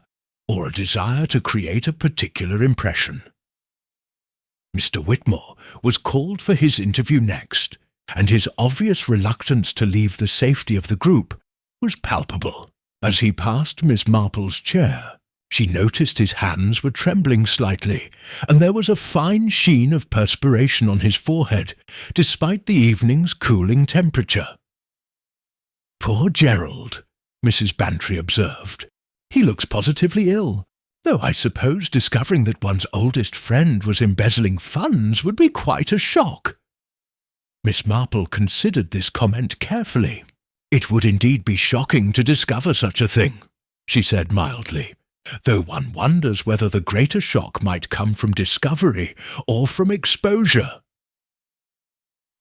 or a desire to create a particular impression. Mr. Whitmore was called for his interview next, and his obvious reluctance to leave the safety of the group was palpable. As he passed Miss Marple's chair, she noticed his hands were trembling slightly, and there was a fine sheen of perspiration on his forehead, despite the evening's cooling temperature. Poor Gerald, Mrs. Bantry observed. He looks positively ill, though I suppose discovering that one's oldest friend was embezzling funds would be quite a shock. Miss Marple considered this comment carefully. It would indeed be shocking to discover such a thing, she said mildly, though one wonders whether the greater shock might come from discovery or from exposure.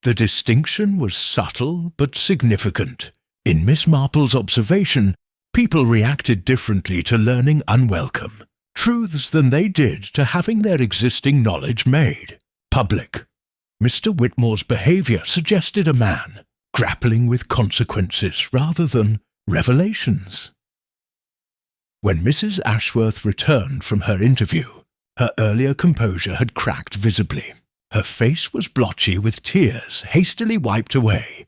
The distinction was subtle but significant. In Miss Marple's observation, people reacted differently to learning unwelcome truths than they did to having their existing knowledge made public. Mr. Whitmore's behaviour suggested a man grappling with consequences rather than revelations. When Mrs. Ashworth returned from her interview, her earlier composure had cracked visibly. Her face was blotchy with tears hastily wiped away,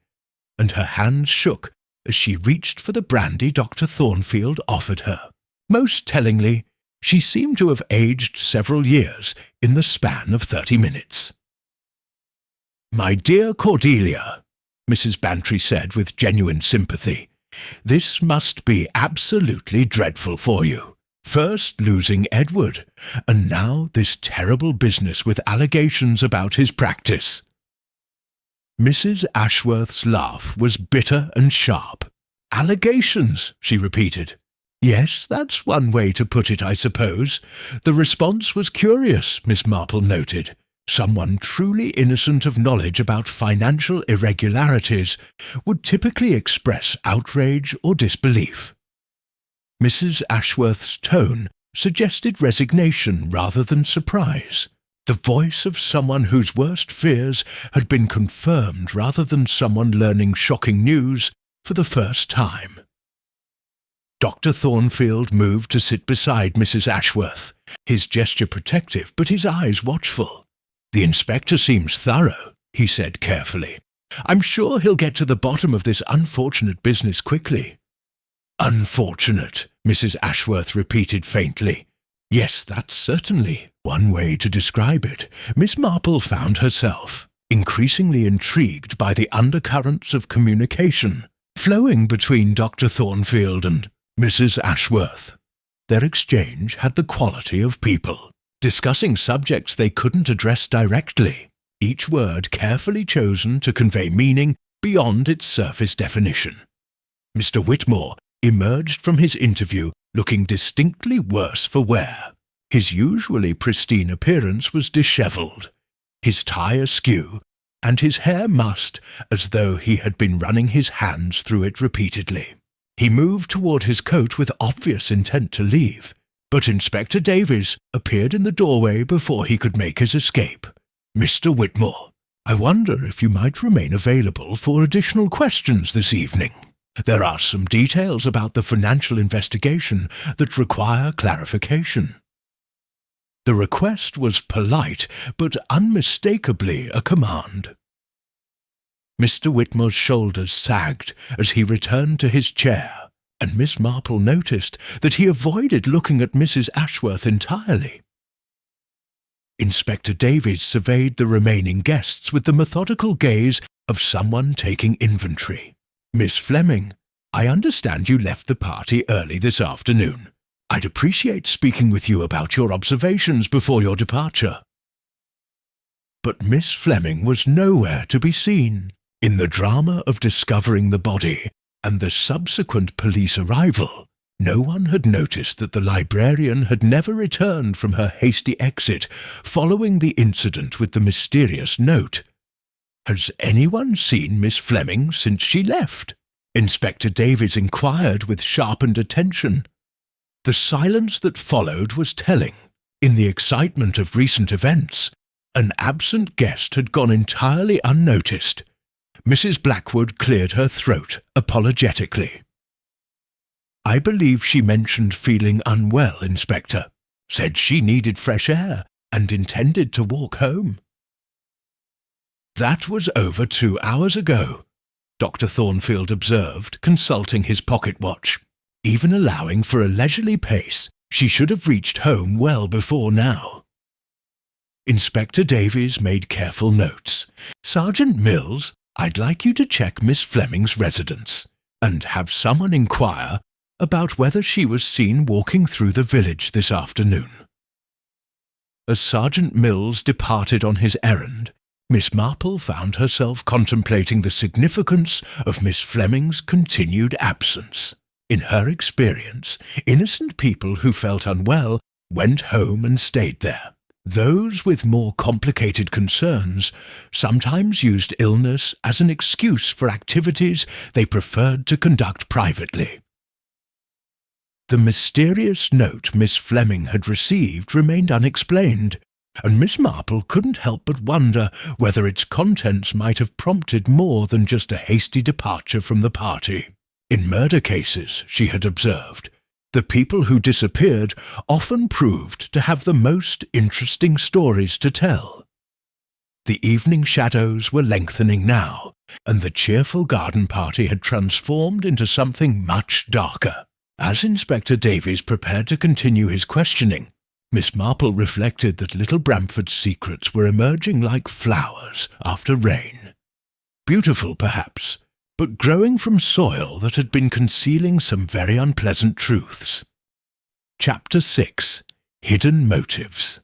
and her hands shook as she reached for the brandy Dr. Thornfield offered her. Most tellingly, she seemed to have aged several years in the span of 30 minutes. "My dear Cordelia," Mrs. Bantry said with genuine sympathy, "this must be absolutely dreadful for you. First losing Edward, and now this terrible business with allegations about his practice." Mrs. Ashworth's laugh was bitter and sharp. "Allegations," she repeated. "Yes, that's one way to put it, I suppose. The response was curious," Miss Marple noted. Someone truly innocent of knowledge about financial irregularities would typically express outrage or disbelief. Mrs. Ashworth's tone suggested resignation rather than surprise, the voice of someone whose worst fears had been confirmed rather than someone learning shocking news for the first time. Dr. Thornfield moved to sit beside Mrs. Ashworth, his gesture protective but his eyes watchful. "The inspector seems thorough," he said carefully. "I'm sure he'll get to the bottom of this unfortunate business quickly." "Unfortunate," Mrs. Ashworth repeated faintly. Yes, that's certainly one way to describe it. Miss Marple found herself increasingly intrigued by the undercurrents of communication flowing between Dr. Thornfield and Mrs. Ashworth. Their exchange had the quality of people discussing subjects they couldn't address directly, each word carefully chosen to convey meaning beyond its surface definition. Mr. Whitmore emerged from his interview looking distinctly worse for wear. His usually pristine appearance was dishevelled, his tie askew, and his hair mussed as though he had been running his hands through it repeatedly. He moved toward his coat with obvious intent to leave, but Inspector Davies appeared in the doorway before he could make his escape. "Mr. Whitmore, I wonder if you might remain available for additional questions this evening. There are some details about the financial investigation that require clarification." The request was polite, but unmistakably a command. Mr. Whitmore's shoulders sagged as he returned to his chair, and Miss Marple noticed that he avoided looking at Mrs. Ashworth entirely. Inspector Davies surveyed the remaining guests with the methodical gaze of someone taking inventory. "Miss Fleming, I understand you left the party early this afternoon. I'd appreciate speaking with you about your observations before your departure." But Miss Fleming was nowhere to be seen. In the drama of discovering the body and the subsequent police arrival, no one had noticed that the librarian had never returned from her hasty exit following the incident with the mysterious note. "Has anyone seen Miss Fleming since she left?" Inspector Davies inquired with sharpened attention. The silence that followed was telling. In the excitement of recent events, an absent guest had gone entirely unnoticed. Mrs. Blackwood cleared her throat apologetically. "I believe she mentioned feeling unwell, Inspector. Said she needed fresh air and intended to walk home." "That was over 2 hours ago," Dr. Thornfield observed, consulting his pocket watch. "Even allowing for a leisurely pace, she should have reached home well before now." Inspector Davies made careful notes. "Sergeant Mills, I'd like you to check Miss Fleming's residence, and have someone inquire about whether she was seen walking through the village this afternoon." As Sergeant Mills departed on his errand, Miss Marple found herself contemplating the significance of Miss Fleming's continued absence. In her experience, innocent people who felt unwell went home and stayed there. Those with more complicated concerns sometimes used illness as an excuse for activities they preferred to conduct privately. The mysterious note Miss Fleming had received remained unexplained, and Miss Marple couldn't help but wonder whether its contents might have prompted more than just a hasty departure from the party. In murder cases, she had observed, the people who disappeared often proved to have the most interesting stories to tell. The evening shadows were lengthening now, and the cheerful garden party had transformed into something much darker. As Inspector Davies prepared to continue his questioning, Miss Marple reflected that little Bramford's secrets were emerging like flowers after rain. Beautiful, perhaps, but growing from soil that had been concealing some very unpleasant truths. Chapter 6. Hidden Motives.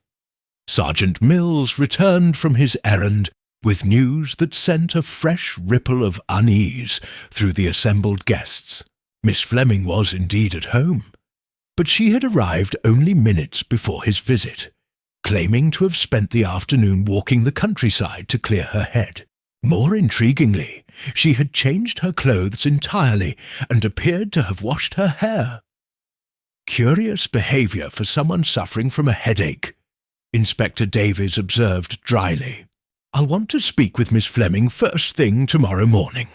Sergeant Mills returned from his errand with news that sent a fresh ripple of unease through the assembled guests. Miss Fleming was indeed at home, but she had arrived only minutes before his visit, claiming to have spent the afternoon walking the countryside to clear her head. More intriguingly, she had changed her clothes entirely and appeared to have washed her hair. Curious behaviour for someone suffering from a headache, Inspector Davies observed dryly. I'll want to speak with Miss Fleming first thing tomorrow morning.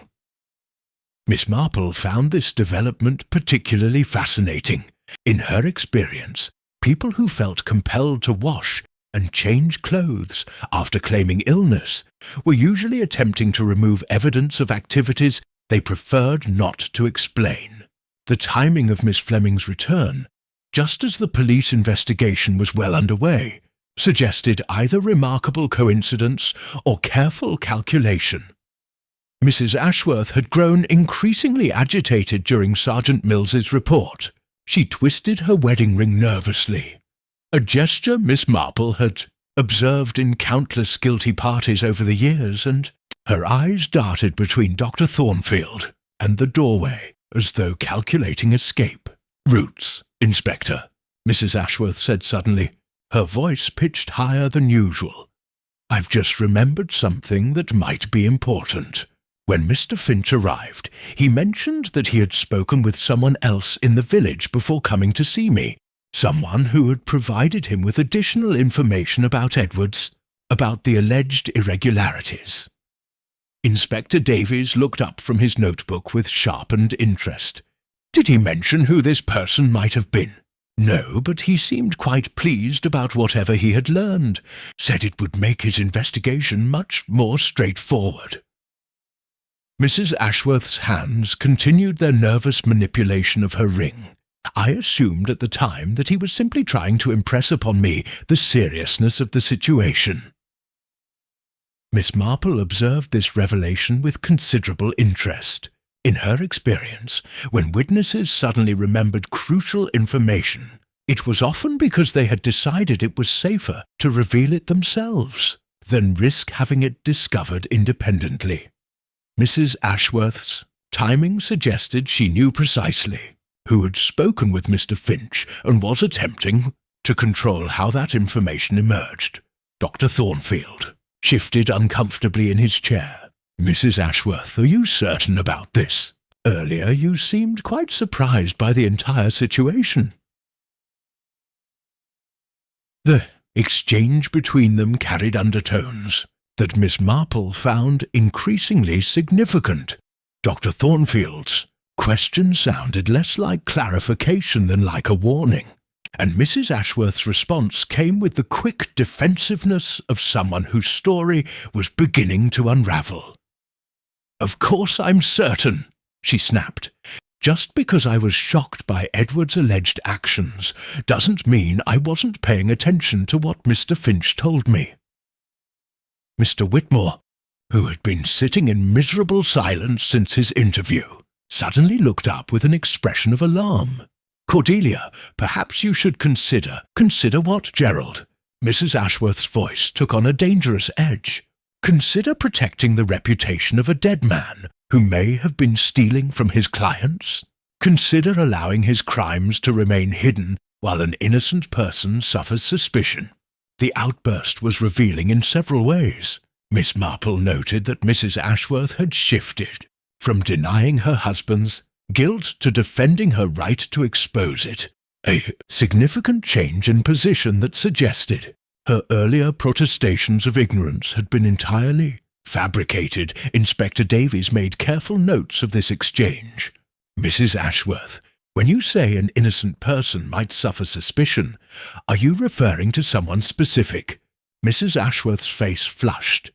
Miss Marple found this development particularly fascinating. In her experience, people who felt compelled to wash and change clothes after claiming illness were usually attempting to remove evidence of activities they preferred not to explain. The timing of Miss Fleming's return, just as the police investigation was well underway, suggested either remarkable coincidence or careful calculation. Mrs. Ashworth had grown increasingly agitated during Sergeant Mills's report. She twisted her wedding ring nervously, a gesture Miss Marple had observed in countless guilty parties over the years, and her eyes darted between Dr. Thornfield and the doorway as though calculating escape. "Roots, Inspector," Mrs. Ashworth said suddenly, her voice pitched higher than usual. "I've just remembered something that might be important. When Mr. Finch arrived, he mentioned that he had spoken with someone else in the village before coming to see me, someone who had provided him with additional information about Edwards, about the alleged irregularities." Inspector Davies looked up from his notebook with sharpened interest. "Did he mention who this person might have been?" "No, but he seemed quite pleased about whatever he had learned, said it would make his investigation much more straightforward." Mrs. Ashworth's hands continued their nervous manipulation of her ring. "I assumed at the time that he was simply trying to impress upon me the seriousness of the situation." Miss Marple observed this revelation with considerable interest. In her experience, when witnesses suddenly remembered crucial information, it was often because they had decided it was safer to reveal it themselves than risk having it discovered independently. Mrs. Ashworth's timing suggested she knew precisely who had spoken with Mr. Finch and was attempting to control how that information emerged. Dr. Thornfield shifted uncomfortably in his chair. "Mrs. Ashworth, are you certain about this? Earlier you seemed quite surprised by the entire situation." The exchange between them carried undertones that Miss Marple found increasingly significant. Dr. Thornfield's question sounded less like clarification than like a warning, and Mrs. Ashworth's response came with the quick defensiveness of someone whose story was beginning to unravel. "Of course I'm certain," she snapped. "Just because I was shocked by Edward's alleged actions doesn't mean I wasn't paying attention to what Mr. Finch told me." Mr. Whitmore, who had been sitting in miserable silence since his interview, suddenly looked up with an expression of alarm. "Cordelia, perhaps you should consider—" "Consider what, Gerald?" Mrs. Ashworth's voice took on a dangerous edge. "Consider protecting the reputation of a dead man who may have been stealing from his clients. Consider allowing his crimes to remain hidden while an innocent person suffers suspicion." The outburst was revealing in several ways. Miss Marple noted that Mrs. Ashworth had shifted from denying her husband's guilt to defending her right to expose it, a significant change in position that suggested her earlier protestations of ignorance had been entirely fabricated. Inspector Davies made careful notes of this exchange. "Mrs. Ashworth, when you say an innocent person might suffer suspicion, are you referring to someone specific?" Mrs. Ashworth's face flushed.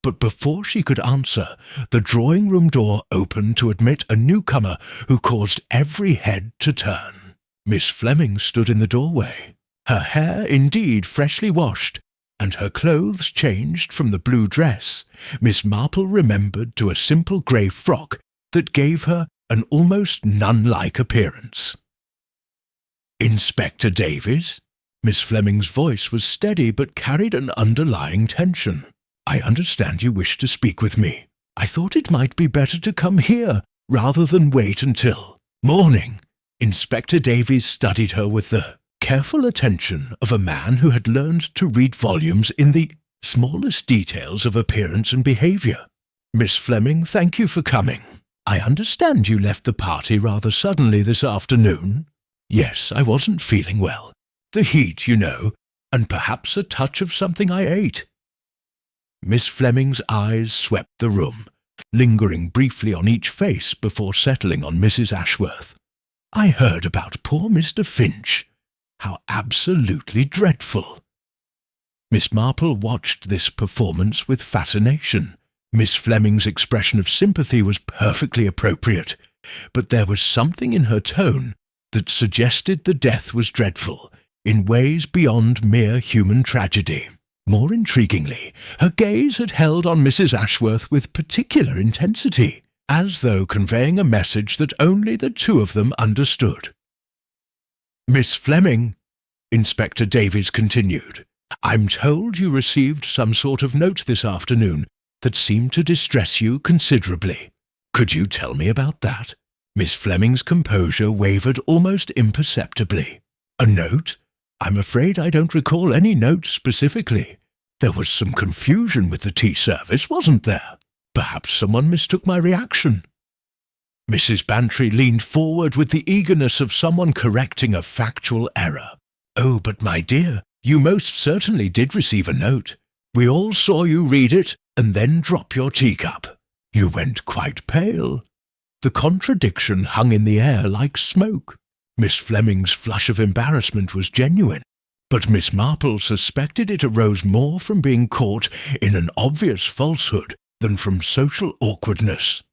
But before she could answer, the drawing-room door opened to admit a newcomer who caused every head to turn. Miss Fleming stood in the doorway, her hair indeed freshly washed, and her clothes changed from the blue dress Miss Marple remembered to a simple grey frock that gave her an almost nun-like appearance. "Inspector Davies?" Miss Fleming's voice was steady but carried an underlying tension. "I understand you wish to speak with me. I thought it might be better to come here rather than wait until morning." Inspector Davies studied her with the careful attention of a man who had learned to read volumes in the smallest details of appearance and behaviour. "Miss Fleming, thank you for coming. I understand you left the party rather suddenly this afternoon." "Yes, I wasn't feeling well. The heat, you know, and perhaps a touch of something I ate." Miss Fleming's eyes swept the room, lingering briefly on each face before settling on Mrs. Ashworth. "I heard about poor Mr. Finch. How absolutely dreadful." Miss Marple watched this performance with fascination. Miss Fleming's expression of sympathy was perfectly appropriate, but there was something in her tone that suggested the death was dreadful, in ways beyond mere human tragedy. More intriguingly, her gaze had held on Mrs. Ashworth with particular intensity, as though conveying a message that only the two of them understood. "Miss Fleming," Inspector Davies continued, "I'm told you received some sort of note this afternoon that seemed to distress you considerably. Could you tell me about that?" Miss Fleming's composure wavered almost imperceptibly. "A note? I'm afraid I don't recall any note specifically. There was some confusion with the tea service, wasn't there? Perhaps someone mistook my reaction." Mrs. Bantry leaned forward with the eagerness of someone correcting a factual error. "Oh, but my dear, you most certainly did receive a note. We all saw you read it and then drop your teacup. You went quite pale." The contradiction hung in the air like smoke. Miss Fleming's flush of embarrassment was genuine, but Miss Marple suspected it arose more from being caught in an obvious falsehood than from social awkwardness.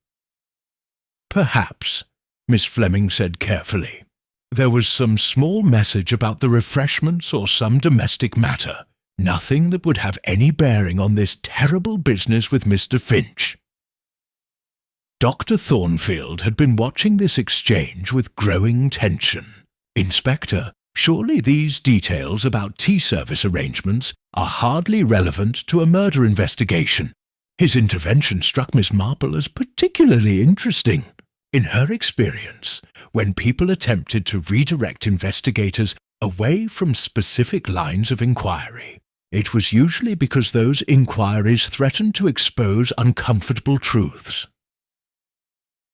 "Perhaps," Miss Fleming said carefully. "There was some small message about the refreshments or some domestic matter. Nothing that would have any bearing on this terrible business with Mr. Finch." Dr. Thornfield had been watching this exchange with growing tension. "Inspector, surely these details about tea service arrangements are hardly relevant to a murder investigation." His intervention struck Miss Marple as particularly interesting. In her experience, when people attempted to redirect investigators away from specific lines of inquiry, it was usually because those inquiries threatened to expose uncomfortable truths.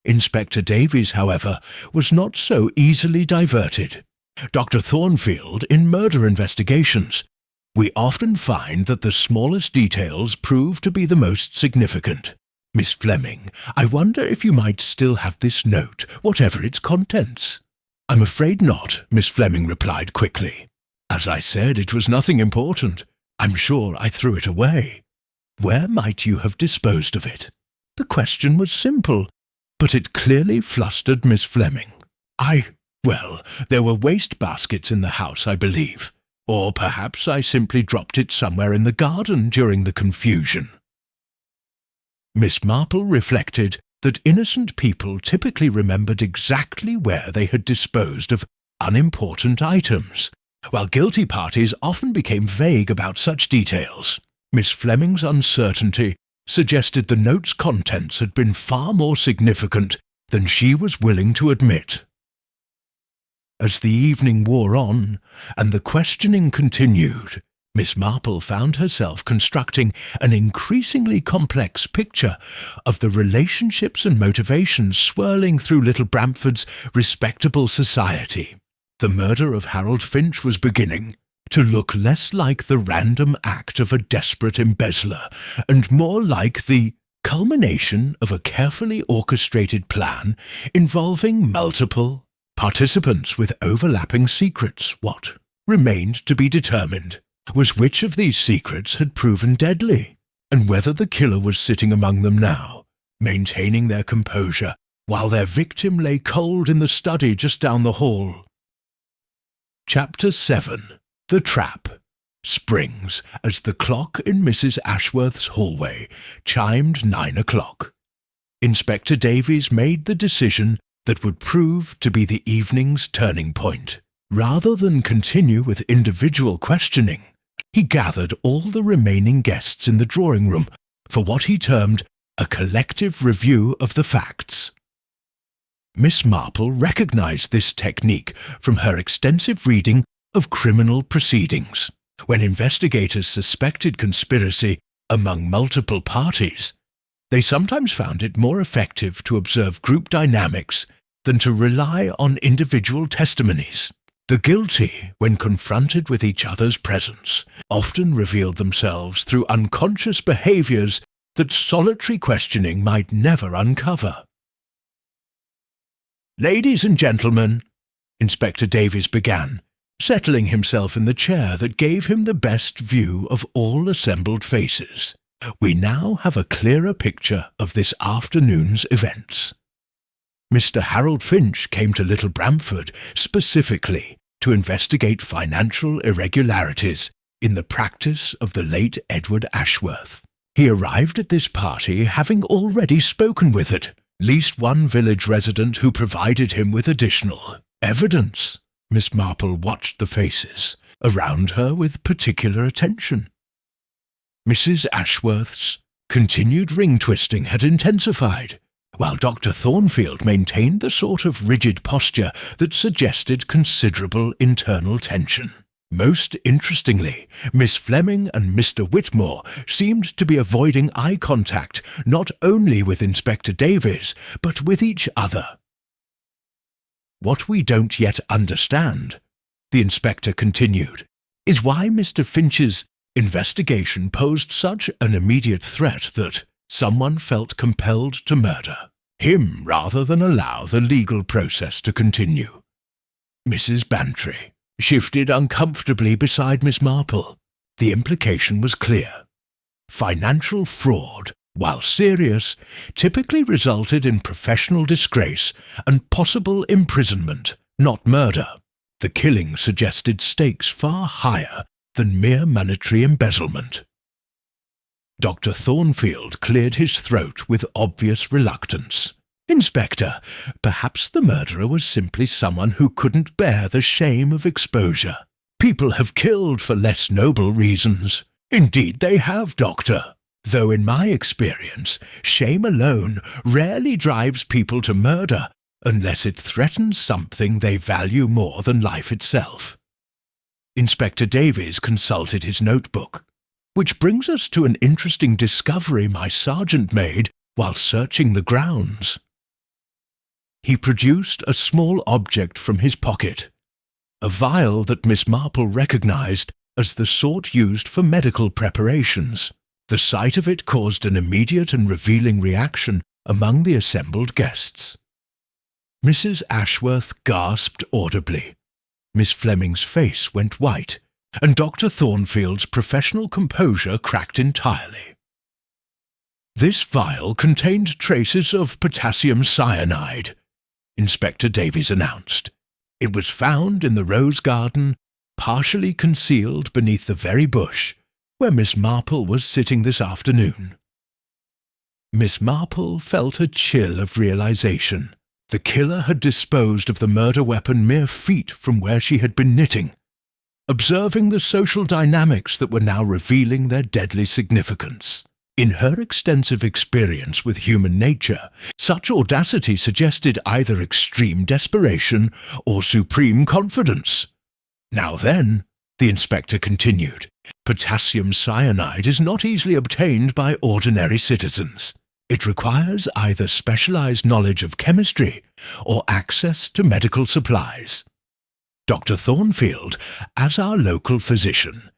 Inspector Davies, however, was not so easily diverted. Dr. Thornfield, in murder investigations, we often find that the smallest details prove to be the most significant. Miss Fleming, I wonder if you might still have this note, whatever its contents." "I'm afraid not," Miss Fleming replied quickly. "As I said, it was nothing important. I'm sure I threw it away." "Where might you have disposed of it?" The question was simple, but it clearly flustered Miss Fleming. Well, there were waste baskets in the house, I believe. Or perhaps I simply dropped it somewhere in the garden during the confusion." Miss Marple reflected that innocent people typically remembered exactly where they had disposed of unimportant items, while guilty parties often became vague about such details. Miss Fleming's uncertainty suggested the note's contents had been far more significant than she was willing to admit. As the evening wore on, and the questioning continued, Miss Marple found herself constructing an increasingly complex picture of the relationships and motivations swirling through Little Bramford's respectable society. The murder of Harold Finch was beginning to look less like the random act of a desperate embezzler, and more like the culmination of a carefully orchestrated plan involving multiple participants with overlapping secrets. What remained to be determined was which of these secrets had proven deadly. and whether the killer was sitting among them now, maintaining their composure while their victim lay cold in the study just down the hall. Chapter 7. The Trap springs as the clock in Mrs. Ashworth's hallway chimed 9 o'clock. Inspector Davies made the decision that would prove to be the evening's turning point. Rather than continue with individual questioning, he gathered all the remaining guests in the drawing room for what he termed a collective review of the facts. Miss Marple recognized this technique from her extensive reading of criminal proceedings. When investigators suspected conspiracy among multiple parties, they sometimes found it more effective to observe group dynamics than to rely on individual testimonies. The guilty, when confronted with each other's presence, often revealed themselves through unconscious behaviors that solitary questioning might never uncover. "Ladies and gentlemen," Inspector Davies began, settling himself in the chair that gave him the best view of all assembled faces, "we now have a clearer picture of this afternoon's events. Mr. Harold Finch came to Little Bramford specifically to investigate financial irregularities in the practice of the late Edward Ashworth. He arrived at this party having already spoken with at least one village resident who provided him with additional evidence." Miss Marple watched the faces around her with particular attention. Mrs. Ashworth's continued ring-twisting had intensified, while Dr. Thornfield maintained the sort of rigid posture that suggested considerable internal tension. Most interestingly, Miss Fleming and Mr. Whitmore seemed to be avoiding eye contact not only with Inspector Davies, but with each other. "What we don't yet understand," the inspector continued, "is why Mr. Finch's investigation posed such an immediate threat that someone felt compelled to murder him rather than allow the legal process to continue." Mrs. Bantry shifted uncomfortably beside Miss Marple. The implication was clear. Financial fraud, while serious, typically resulted in professional disgrace and possible imprisonment, not murder. The killing suggested stakes far higher than mere monetary embezzlement. Dr. Thornfield cleared his throat with obvious reluctance. "Inspector, perhaps the murderer was simply someone who couldn't bear the shame of exposure. People have killed for less noble reasons. Indeed they have, Doctor. Though in my experience, shame alone rarely drives people to murder unless it threatens something they value more than life itself." Inspector Davies consulted his notebook. "Which brings us to an interesting discovery my sergeant made while searching the grounds." He produced a small object from his pocket, a vial that Miss Marple recognized as the sort used for medical preparations. The sight of it caused an immediate and revealing reaction among the assembled guests. Mrs. Ashworth gasped audibly. Miss Fleming's face went white, and Dr. Thornfield's professional composure cracked entirely. "This vial contained traces of potassium cyanide," Inspector Davies announced. "It was found in the rose garden, partially concealed beneath the very bush where Miss Marple was sitting this afternoon." Miss Marple felt a chill of realization. The killer had disposed of the murder weapon mere feet from where she had been knitting, observing the social dynamics that were now revealing their deadly significance. In her extensive experience with human nature, such audacity suggested either extreme desperation or supreme confidence. "Now then," the inspector continued, "potassium cyanide is not easily obtained by ordinary citizens. It requires either specialized knowledge of chemistry or access to medical supplies. Dr. Thornfield, as our local physician,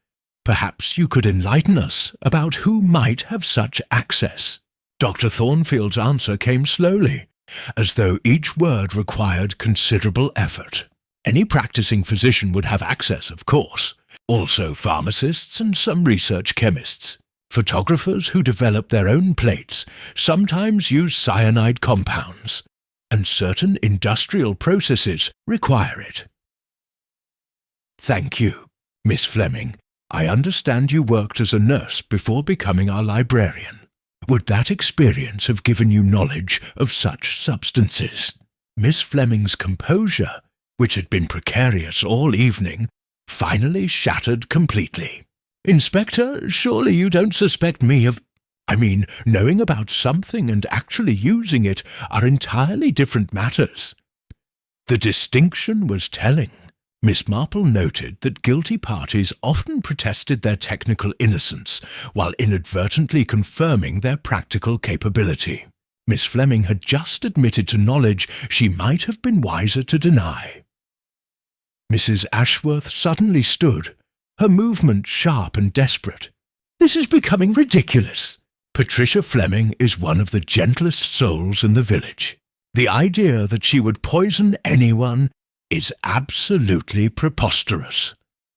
perhaps you could enlighten us about who might have such access." Dr. Thornfield's answer came slowly, as though each word required considerable effort. "Any practicing physician would have access, of course. Also pharmacists and some research chemists. Photographers who develop their own plates sometimes use cyanide compounds, and certain industrial processes require it. Thank you, Miss Fleming. I understand you worked as a nurse before becoming our librarian. Would that experience have given you knowledge of such substances? Miss Fleming's composure, which had been precarious all evening, finally shattered completely. Inspector, surely you don't suspect me of... knowing about something and actually using it are entirely different matters. The distinction was telling. Miss Marple noted that guilty parties often protested their technical innocence while inadvertently confirming their practical capability. Miss Fleming had just admitted to knowledge she might have been wiser to deny. Mrs. Ashworth suddenly stood, her movement sharp and desperate. This is becoming ridiculous. Patricia Fleming is one of the gentlest souls in the village. The idea that she would poison anyone is absolutely preposterous.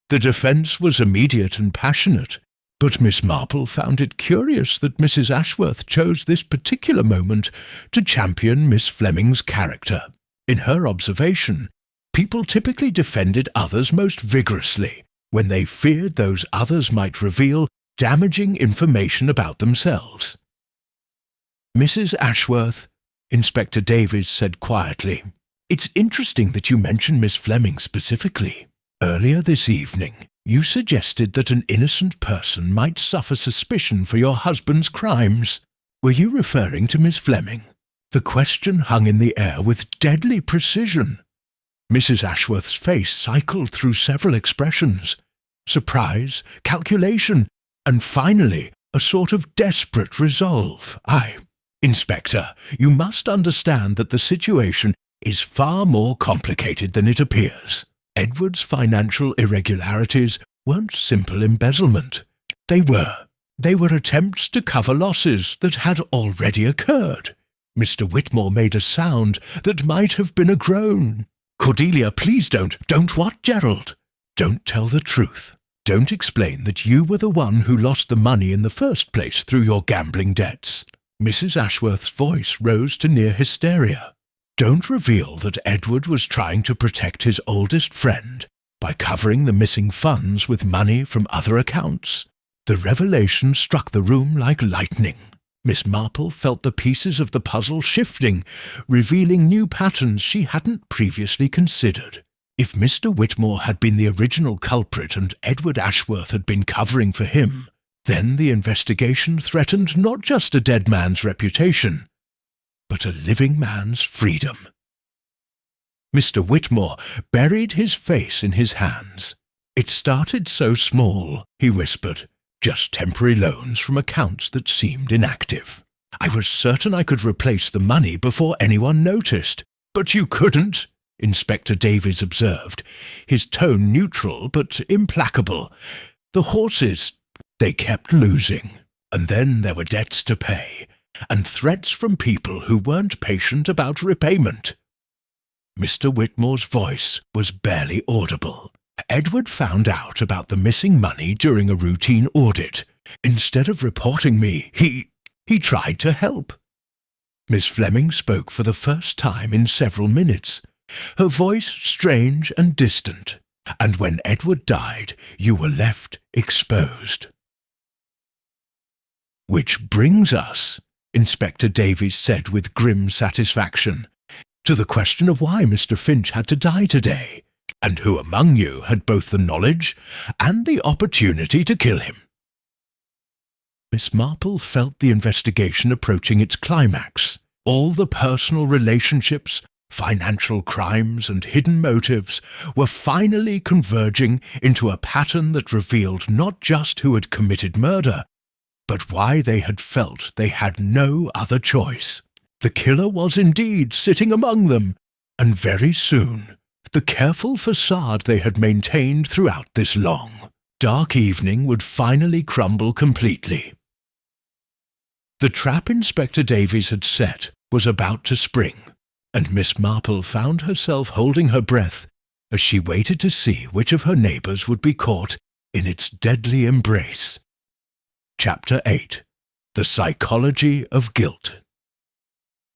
The defence was immediate and passionate, but Miss Marple found it curious that Mrs. Ashworth chose this particular moment to champion Miss Fleming's character. In her observation, people typically defended others most vigorously when they feared those others might reveal damaging information about themselves. Mrs. Ashworth, Inspector Davies said quietly, it's interesting that you mention Miss Fleming specifically. Earlier this evening, you suggested that an innocent person might suffer suspicion for your husband's crimes. Were you referring to Miss Fleming? The question hung in the air with deadly precision. Mrs. Ashworth's face cycled through several expressions: surprise, calculation, and finally a sort of desperate resolve. Inspector, you must understand that the situation is far more complicated than it appears. Edward's financial irregularities weren't simple embezzlement. They were attempts to cover losses that had already occurred. Mr. Whitmore made a sound that might have been a groan. Cordelia, please don't what, Gerald? Don't tell the truth. Don't explain that you were the one who lost the money in the first place through your gambling debts. Mrs. Ashworth's voice rose to near hysteria. Don't reveal that Edward was trying to protect his oldest friend by covering the missing funds with money from other accounts. The revelation struck the room like lightning. Miss Marple felt the pieces of the puzzle shifting, revealing new patterns she hadn't previously considered. If Mr. Whitmore had been the original culprit and Edward Ashworth had been covering for him, then the investigation threatened not just a dead man's reputation, but a living man's freedom. Mr. Whitmore buried his face in his hands. It started so small, he whispered, just temporary loans from accounts that seemed inactive. I was certain I could replace the money before anyone noticed. But you couldn't, Inspector Davies observed, his tone neutral but implacable. The horses, they kept losing. And then there were debts to pay, and threats from people who weren't patient about repayment. Mr. Whitmore's voice was barely audible. Edward found out about the missing money during a routine audit. Instead of reporting me, he tried to help. Miss Fleming spoke for the first time in several minutes, her voice strange and distant. And when Edward died, you were left exposed. Which brings us, Inspector Davies said with grim satisfaction, to the question of why Mr. Finch had to die today, and who among you had both the knowledge and the opportunity to kill him. Miss Marple felt the investigation approaching its climax. All the personal relationships, financial crimes, and hidden motives were finally converging into a pattern that revealed not just who had committed murder, but why they had felt they had no other choice. The killer was indeed sitting among them, and very soon the careful facade they had maintained throughout this long, dark evening would finally crumble completely. The trap Inspector Davies had set was about to spring, and Miss Marple found herself holding her breath as she waited to see which of her neighbours would be caught in its deadly embrace. Chapter 8. The Psychology of Guilt.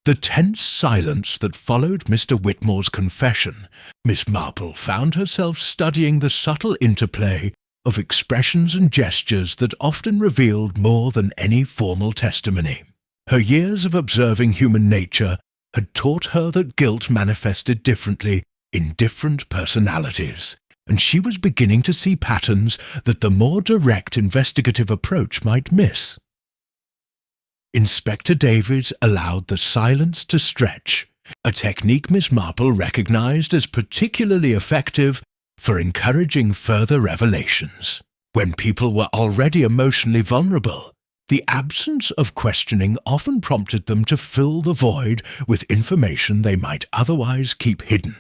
The tense silence that followed Mr. Whitmore's confession, Miss Marple found herself studying the subtle interplay of expressions and gestures that often revealed more than any formal testimony. Her years of observing human nature had taught her that guilt manifested differently in different personalities, and she was beginning to see patterns that the more direct investigative approach might miss. Inspector Davies allowed the silence to stretch, a technique Miss Marple recognized as particularly effective for encouraging further revelations. When people were already emotionally vulnerable, the absence of questioning often prompted them to fill the void with information they might otherwise keep hidden.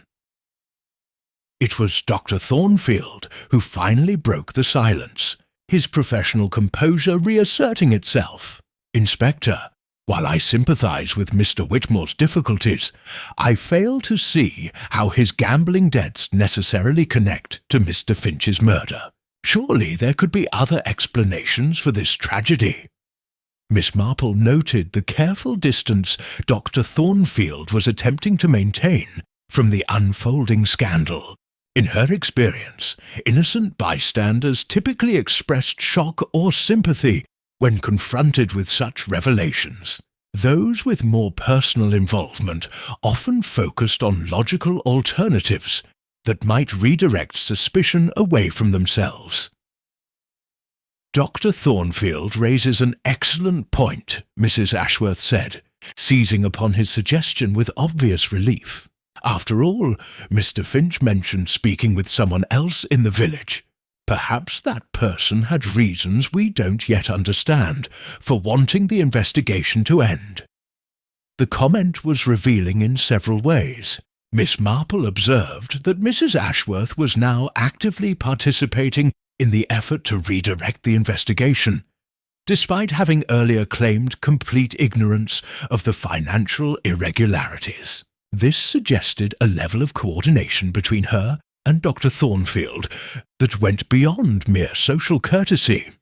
It was Dr. Thornfield who finally broke the silence, his professional composure reasserting itself. "Inspector, while I sympathize with Mr. Whitmore's difficulties, I fail to see how his gambling debts necessarily connect to Mr. Finch's murder. Surely there could be other explanations for this tragedy." Miss Marple noted the careful distance Dr. Thornfield was attempting to maintain from the unfolding scandal. In her experience, innocent bystanders typically expressed shock or sympathy when confronted with such revelations. Those with more personal involvement often focused on logical alternatives that might redirect suspicion away from themselves. "Dr. Thornfield raises an excellent point," Mrs. Ashworth said, seizing upon his suggestion with obvious relief. "After all, Mr. Finch mentioned speaking with someone else in the village. Perhaps that person had reasons we don't yet understand for wanting the investigation to end." The comment was revealing in several ways. Miss Marple observed that Mrs. Ashworth was now actively participating in the effort to redirect the investigation, despite having earlier claimed complete ignorance of the financial irregularities. This suggested a level of coordination between her and Dr. Thornfield that went beyond mere social courtesy.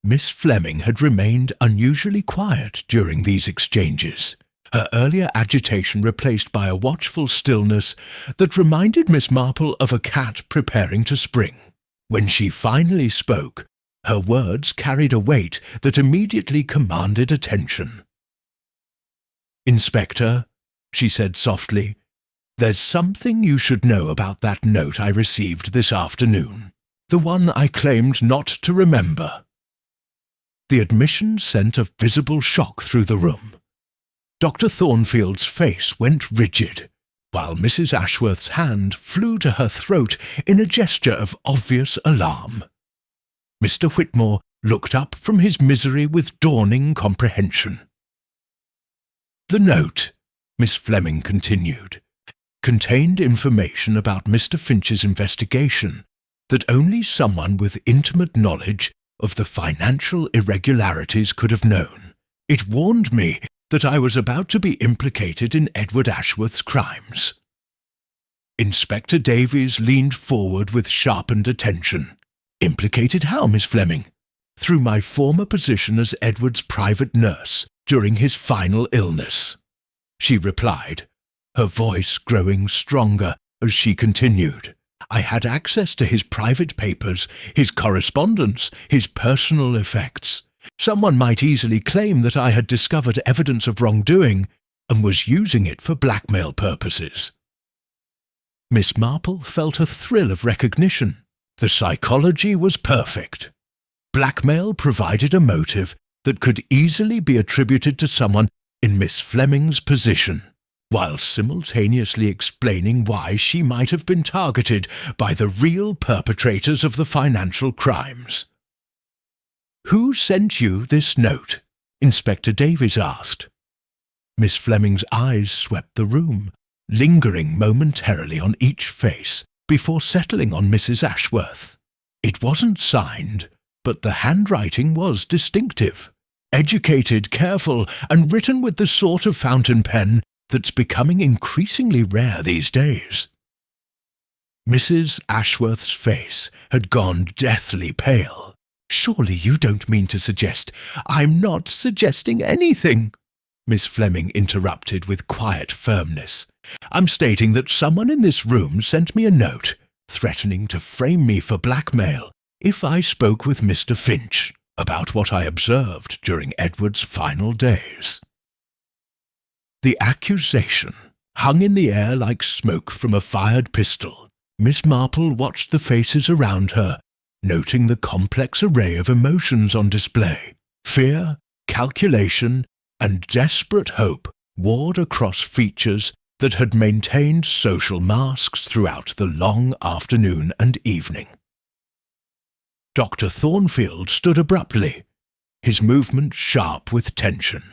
Miss Fleming had remained unusually quiet during these exchanges, her earlier agitation replaced by a watchful stillness that reminded Miss Marple of a cat preparing to spring. When she finally spoke, her words carried a weight that immediately commanded attention. "Inspector," she said softly, "there's something you should know about that note I received this afternoon, the one I claimed not to remember." The admission sent a visible shock through the room. Dr. Thornfield's face went rigid, while Mrs. Ashworth's hand flew to her throat in a gesture of obvious alarm. Mr. Whitmore looked up from his misery with dawning comprehension. "The note," Miss Fleming continued, "contained information about Mr. Finch's investigation that only someone with intimate knowledge of the financial irregularities could have known. It warned me that I was about to be implicated in Edward Ashworth's crimes." Inspector Davies leaned forward with sharpened attention. "Implicated how, Miss Fleming?" "Through my former position as Edward's private nurse during his final illness," she replied, her voice growing stronger as she continued. "I had access to his private papers, his correspondence, his personal effects. Someone might easily claim that I had discovered evidence of wrongdoing and was using it for blackmail purposes." Miss Marple felt a thrill of recognition. The psychology was perfect. Blackmail provided a motive that could easily be attributed to someone in Miss Fleming's position, while simultaneously explaining why she might have been targeted by the real perpetrators of the financial crimes. "Who sent you this note?" Inspector Davies asked. Miss Fleming's eyes swept the room, lingering momentarily on each face before settling on Mrs. Ashworth. It wasn't signed, but the handwriting was distinctive, educated, careful, and written with the sort of fountain pen that's becoming increasingly rare these days. Mrs. Ashworth's face had gone deathly pale. Surely you don't mean to suggest— I'm not suggesting anything, Miss Fleming interrupted with quiet firmness. I'm stating that someone in this room sent me a note, threatening to frame me for blackmail if I spoke with Mr. Finch about what I observed during Edward's final days. The accusation hung in the air like smoke from a fired pistol. Miss Marple watched the faces around her, noting the complex array of emotions on display. Fear, calculation, and desperate hope warred across features that had maintained social masks throughout the long afternoon and evening. Dr. Thornfield stood abruptly, his movement sharp with tension.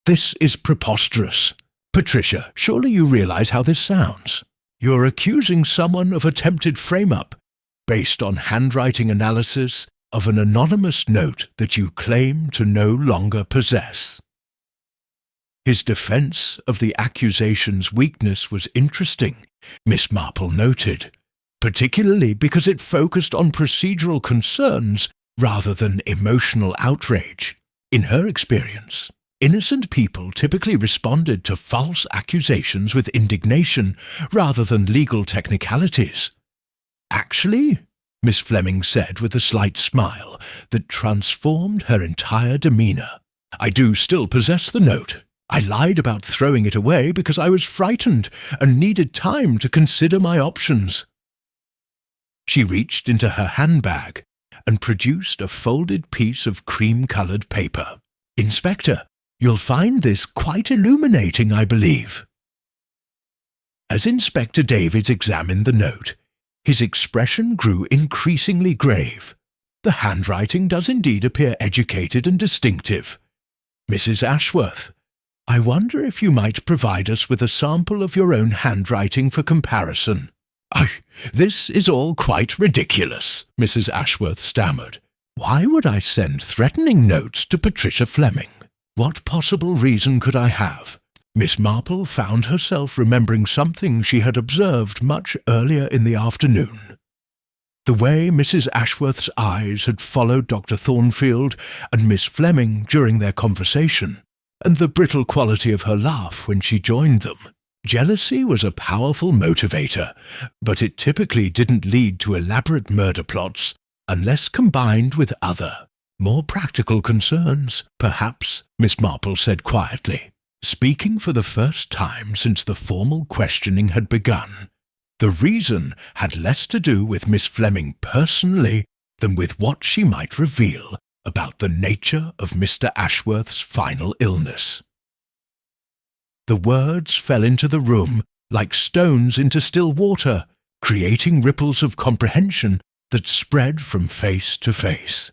This is preposterous. Patricia, surely you realize how this sounds. You're accusing someone of attempted frame-up based on handwriting analysis of an anonymous note that you claim to no longer possess. His defense of the accusation's weakness was interesting, Miss Marple noted, particularly because it focused on procedural concerns rather than emotional outrage. In her experience, innocent people typically responded to false accusations with indignation rather than legal technicalities. Actually, Miss Fleming said with a slight smile that transformed her entire demeanour, I do still possess the note. I lied about throwing it away because I was frightened and needed time to consider my options. She reached into her handbag and produced a folded piece of cream-coloured paper. Inspector, you'll find this quite illuminating, I believe. As Inspector Davids examined the note, his expression grew increasingly grave. The handwriting does indeed appear educated and distinctive. Mrs. Ashworth, I wonder if you might provide us with a sample of your own handwriting for comparison. This is all quite ridiculous, Mrs. Ashworth stammered. Why would I send threatening notes to Patricia Fleming? What possible reason could I have? Miss Marple found herself remembering something she had observed much earlier in the afternoon. The way Mrs. Ashworth's eyes had followed Dr. Thornfield and Miss Fleming during their conversation, and the brittle quality of her laugh when she joined them. Jealousy was a powerful motivator, but it typically didn't lead to elaborate murder plots unless combined with other, more practical concerns, perhaps, Miss Marple said quietly, speaking for the first time since the formal questioning had begun. The reason had less to do with Miss Fleming personally than with what she might reveal about the nature of Mr. Ashworth's final illness. The words fell into the room like stones into still water, creating ripples of comprehension that spread from face to face.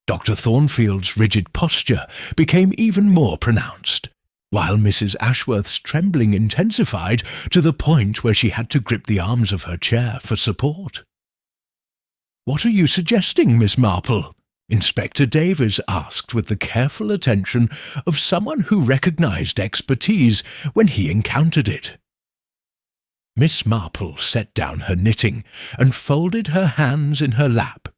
Dr. Thornfield's rigid posture became even more pronounced, while Mrs. Ashworth's trembling intensified to the point where she had to grip the arms of her chair for support. "What are you suggesting, Miss Marple?" Inspector Davies asked with the careful attention of someone who recognized expertise when he encountered it. Miss Marple set down her knitting and folded her hands in her lap.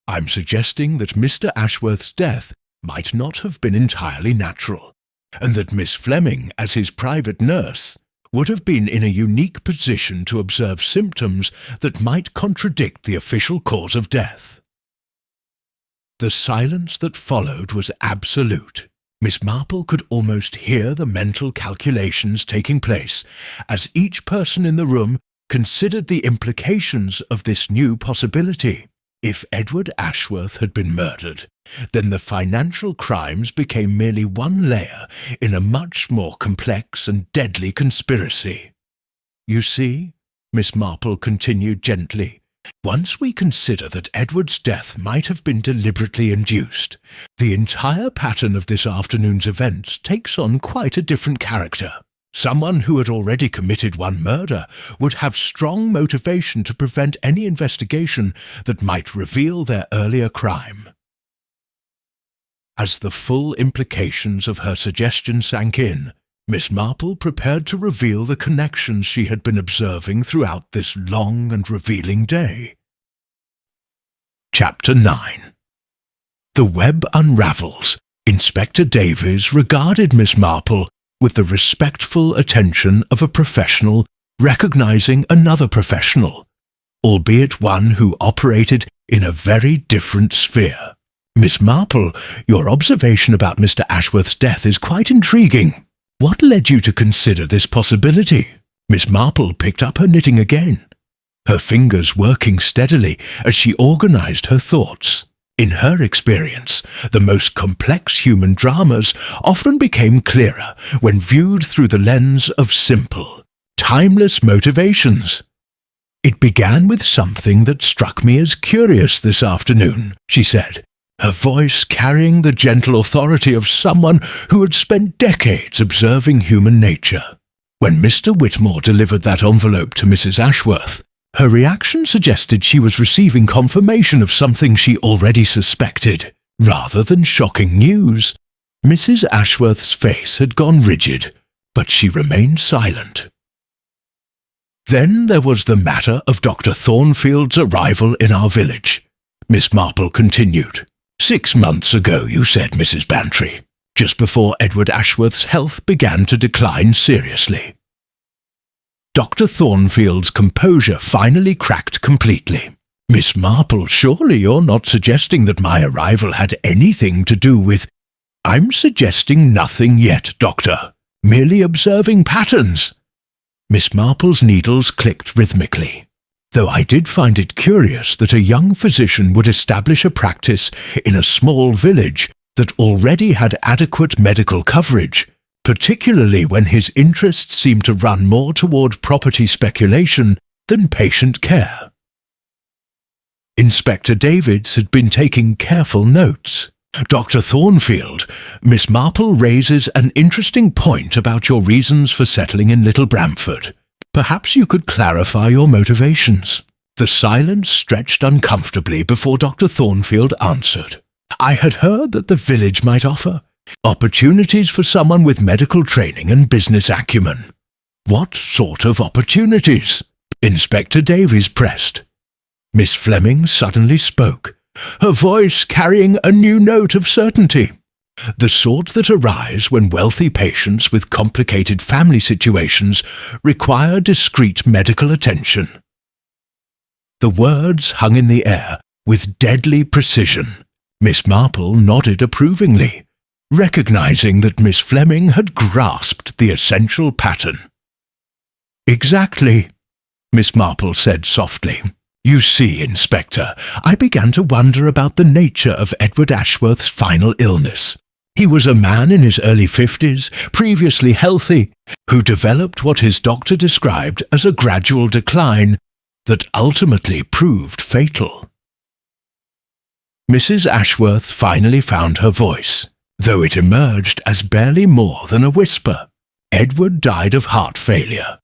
"I'm suggesting that Mr. Ashworth's death might not have been entirely natural, and that Miss Fleming, as his private nurse, would have been in a unique position to observe symptoms that might contradict the official cause of death." The silence that followed was absolute. Miss Marple could almost hear the mental calculations taking place as each person in the room considered the implications of this new possibility. If Edward Ashworth had been murdered, then the financial crimes became merely one layer in a much more complex and deadly conspiracy. "You see," Miss Marple continued gently, "once we consider that Edward's death might have been deliberately induced, the entire pattern of this afternoon's events takes on quite a different character. Someone who had already committed one murder would have strong motivation to prevent any investigation that might reveal their earlier crime." As the full implications of her suggestion sank in, Miss Marple prepared to reveal the connections she had been observing throughout this long and revealing day. Chapter 9. The web unravels. Inspector Davies regarded Miss Marple with the respectful attention of a professional recognizing another professional, albeit one who operated in a very different sphere. Miss Marple, your observation about Mr. Ashworth's death is quite intriguing. What led you to consider this possibility? Miss Marple picked up her knitting again, her fingers working steadily as she organized her thoughts. In her experience, the most complex human dramas often became clearer when viewed through the lens of simple, timeless motivations. It began with something that struck me as curious this afternoon, she said, her voice carrying the gentle authority of someone who had spent decades observing human nature. When Mr. Whitmore delivered that envelope to Mrs. Ashworth, her reaction suggested she was receiving confirmation of something she already suspected, rather than shocking news. Mrs. Ashworth's face had gone rigid, but she remained silent. Then there was the matter of Dr. Thornfield's arrival in our village. Miss Marple continued. 6 months ago, you said, Mrs. Bantry, just before Edward Ashworth's health began to decline seriously. Dr. Thornfield's composure finally cracked completely. Miss Marple, surely you're not suggesting that my arrival had anything to do with— I'm suggesting nothing yet, Doctor. Merely observing patterns. Miss Marple's needles clicked rhythmically, though I did find it curious that a young physician would establish a practice in a small village that already had adequate medical coverage, particularly when his interests seemed to run more toward property speculation than patient care. Inspector Davies had been taking careful notes. Dr. Thornfield, Miss Marple raises an interesting point about your reasons for settling in Little Bramford. Perhaps you could clarify your motivations. The silence stretched uncomfortably before Dr. Thornfield answered. I had heard that the village might offer opportunities for someone with medical training and business acumen. What sort of opportunities? Inspector Davies pressed. Miss Fleming suddenly spoke, her voice carrying a new note of certainty, the sort that arise when wealthy patients with complicated family situations require discreet medical attention. The words hung in the air with deadly precision. Miss Marple nodded approvingly, recognizing that Miss Fleming had grasped the essential pattern. Exactly, Miss Marple said softly. You see, Inspector, I began to wonder about the nature of Edward Ashworth's final illness. He was a man in his early 50s, previously healthy, who developed what his doctor described as a gradual decline that ultimately proved fatal. Mrs. Ashworth finally found her voice, though it emerged as barely more than a whisper. Edward died of heart failure.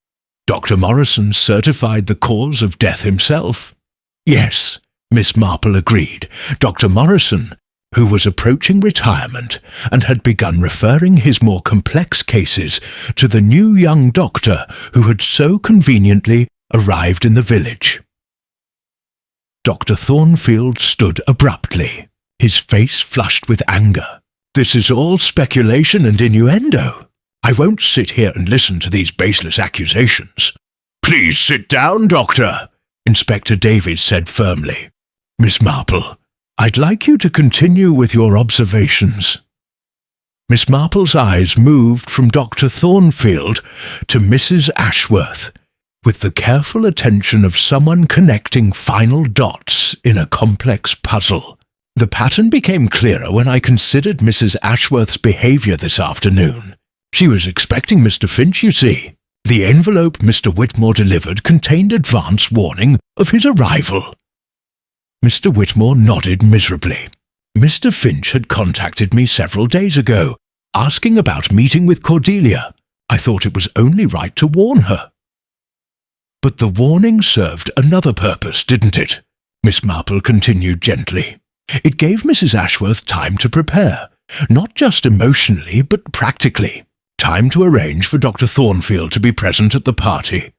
Dr. Morrison certified the cause of death himself. Yes, Miss Marple agreed. Dr. Morrison, who was approaching retirement and had begun referring his more complex cases to the new young doctor who had so conveniently arrived in the village. Dr. Thornfield stood abruptly, his face flushed with anger. This is all speculation and innuendo. I won't sit here and listen to these baseless accusations. Please sit down, Doctor, Inspector Davies said firmly. Miss Marple, I'd like you to continue with your observations. Miss Marple's eyes moved from Dr. Thornfield to Mrs. Ashworth, with the careful attention of someone connecting final dots in a complex puzzle. The pattern became clearer when I considered Mrs. Ashworth's behavior this afternoon. She was expecting Mr. Finch, you see. The envelope Mr. Whitmore delivered contained advance warning of his arrival. Mr. Whitmore nodded miserably. Mr. Finch had contacted me several days ago, asking about meeting with Cordelia. I thought it was only right to warn her. But the warning served another purpose, didn't it? Miss Marple continued gently. It gave Mrs. Ashworth time to prepare, not just emotionally, but practically. Time to arrange for Dr. Thornfield to be present at the party.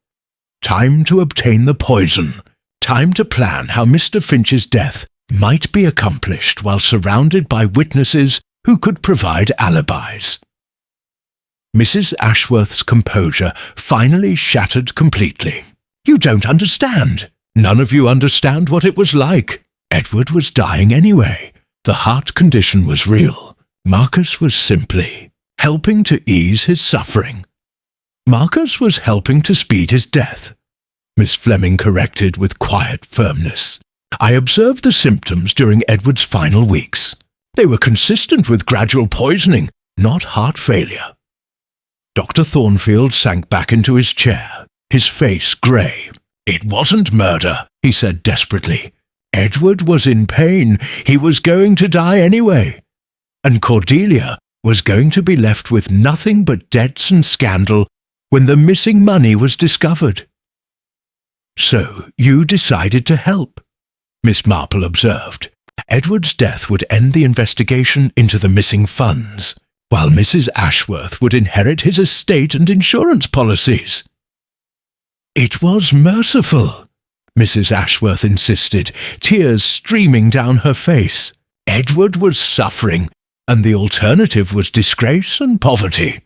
Time to obtain the poison. Time to plan how Mr. Finch's death might be accomplished while surrounded by witnesses who could provide alibis. Mrs. Ashworth's composure finally shattered completely. "You don't understand. None of you understand what it was like. Edward was dying anyway. The heart condition was real. Marcus was simply helping to ease his suffering. Marcus was helping to speed his death," Miss Fleming corrected with quiet firmness. "I observed the symptoms during Edward's final weeks. They were consistent with gradual poisoning, not heart failure." Dr. Thornfield sank back into his chair, his face grey. "It wasn't murder," he said desperately. "Edward was in pain. He was going to die anyway. And Cordelia was going to be left with nothing but debts and scandal when the missing money was discovered." "So you decided to help," Miss Marple observed. "Edward's death would end the investigation into the missing funds, while Mrs. Ashworth would inherit his estate and insurance policies." "It was merciful," Mrs. Ashworth insisted, tears streaming down her face. "Edward was suffering, and the alternative was disgrace and poverty."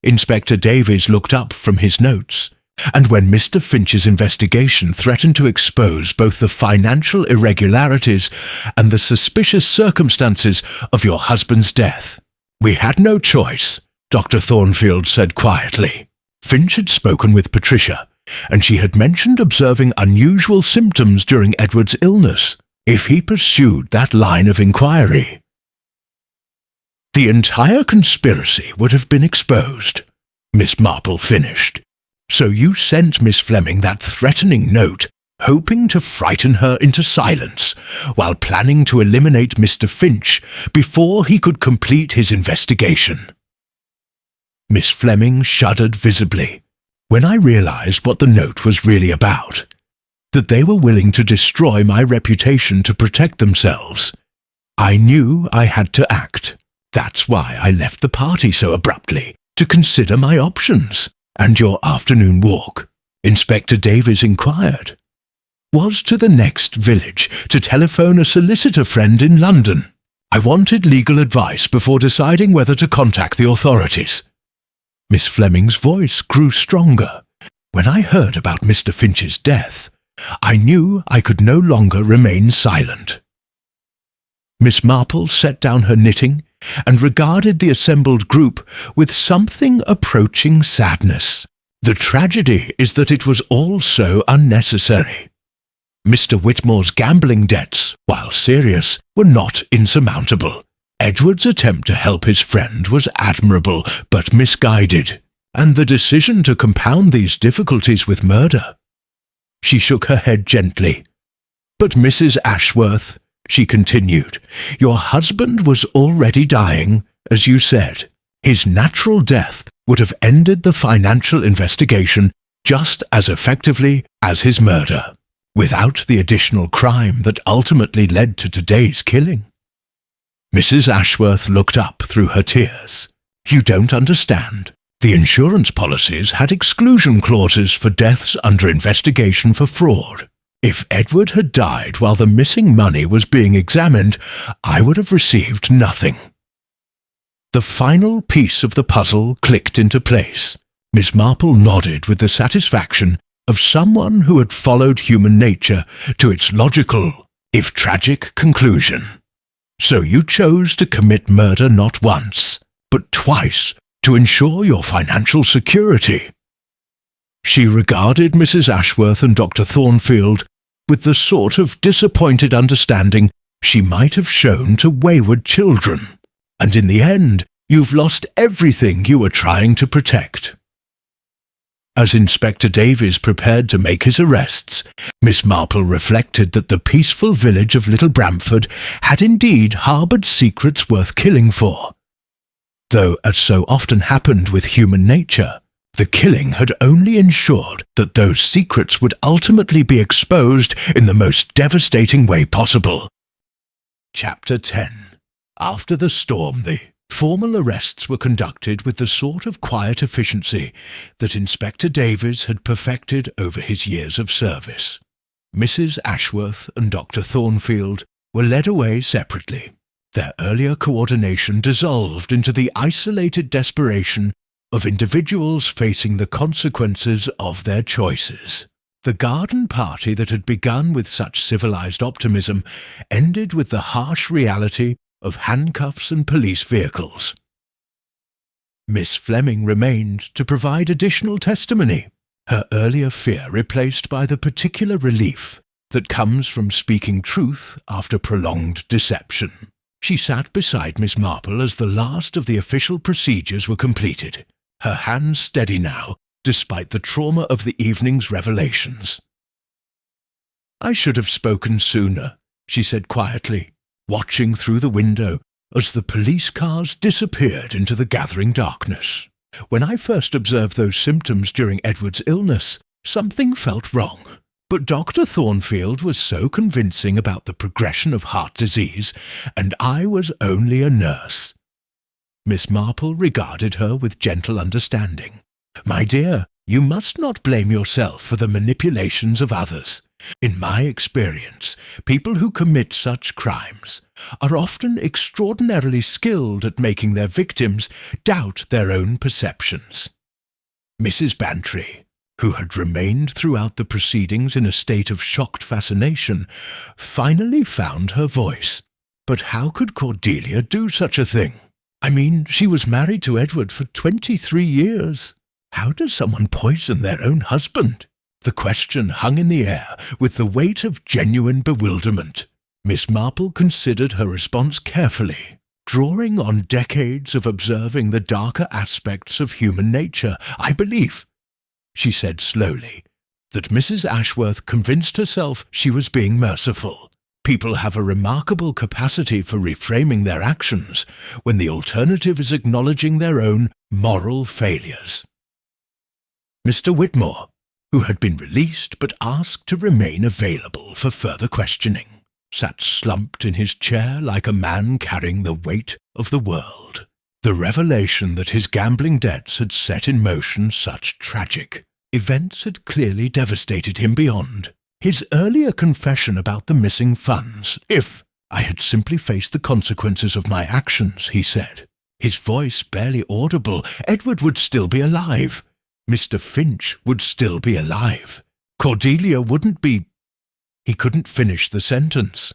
Inspector Davies looked up from his notes, and when Mr. Finch's investigation threatened to expose both the financial irregularities and the suspicious circumstances of your husband's death, "We had no choice," Dr. Thornfield said quietly. Finch had spoken with Patricia, and she had mentioned observing unusual symptoms during Edward's illness. If he pursued that line of inquiry, the entire conspiracy would have been exposed, Miss Marple finished. "So you sent Miss Fleming that threatening note, hoping to frighten her into silence, while planning to eliminate Mr. Finch before he could complete his investigation." Miss Fleming shuddered visibly. "When I realized what the note was really about, that they were willing to destroy my reputation to protect themselves, I knew I had to act. That's why I left the party so abruptly, to consider my options." "And your afternoon walk?" Inspector Davies inquired. "Was to the next village to telephone a solicitor friend in London. I wanted legal advice before deciding whether to contact the authorities." Miss Fleming's voice grew stronger. "When I heard about Mr. Finch's death, I knew I could no longer remain silent." Miss Marple set down her knitting and regarded the assembled group with something approaching sadness. "The tragedy is that it was all so unnecessary. Mr. Whitmore's gambling debts, while serious, were not insurmountable. Edward's attempt to help his friend was admirable but misguided, and the decision to compound these difficulties with murder." She shook her head gently. "But Mrs. Ashworth," she continued, "your husband was already dying, as you said. His natural death would have ended the financial investigation just as effectively as his murder, without the additional crime that ultimately led to today's killing." Mrs. Ashworth looked up through her tears. "You don't understand. The insurance policies had exclusion clauses for deaths under investigation for fraud. If Edward had died while the missing money was being examined, I would have received nothing." The final piece of the puzzle clicked into place. Miss Marple nodded with the satisfaction of someone who had followed human nature to its logical, if tragic, conclusion. "So you chose to commit murder not once, but twice, to ensure your financial security." She regarded Mrs. Ashworth and Dr. Thornfield with the sort of disappointed understanding she might have shown to wayward children. "And in the end, you've lost everything you were trying to protect." As Inspector Davies prepared to make his arrests, Miss Marple reflected that the peaceful village of Little Bramford had indeed harboured secrets worth killing for. Though, as so often happened with human nature, the killing had only ensured that those secrets would ultimately be exposed in the most devastating way possible. Chapter 10. After the storm, the formal arrests were conducted with the sort of quiet efficiency that Inspector Davies had perfected over his years of service. Mrs. Ashworth and Dr. Thornfield were led away separately. Their earlier coordination dissolved into the isolated desperation of individuals facing the consequences of their choices. The garden party that had begun with such civilized optimism ended with the harsh reality of handcuffs and police vehicles. Miss Fleming remained to provide additional testimony, her earlier fear replaced by the particular relief that comes from speaking truth after prolonged deception. She sat beside Miss Marple as the last of the official procedures were completed, her hands steady now, despite the trauma of the evening's revelations. "I should have spoken sooner," she said quietly, watching through the window as the police cars disappeared into the gathering darkness. "When I first observed those symptoms during Edward's illness, something felt wrong. But Dr. Thornfield was so convincing about the progression of heart disease, and I was only a nurse." Miss Marple regarded her with gentle understanding. "My dear, you must not blame yourself for the manipulations of others. In my experience, people who commit such crimes are often extraordinarily skilled at making their victims doubt their own perceptions." Mrs. Bantry, who had remained throughout the proceedings in a state of shocked fascination, finally found her voice. "But how could Cordelia do such a thing? I mean, she was married to Edward for 23 years. How does someone poison their own husband?" The question hung in the air with the weight of genuine bewilderment. Miss Marple considered her response carefully, drawing on decades of observing the darker aspects of human nature. "I believe," she said slowly, "that Mrs. Ashworth convinced herself she was being merciful. People have a remarkable capacity for reframing their actions when the alternative is acknowledging their own moral failures." Mr. Whitmore, who had been released but asked to remain available for further questioning, sat slumped in his chair like a man carrying the weight of the world. The revelation that his gambling debts had set in motion such tragic events had clearly devastated him beyond. His earlier confession about the missing funds, "If I had simply faced the consequences of my actions," he said, his voice barely audible, "Edward would still be alive. Mr. Finch would still be alive. Cordelia wouldn't be—" He couldn't finish the sentence.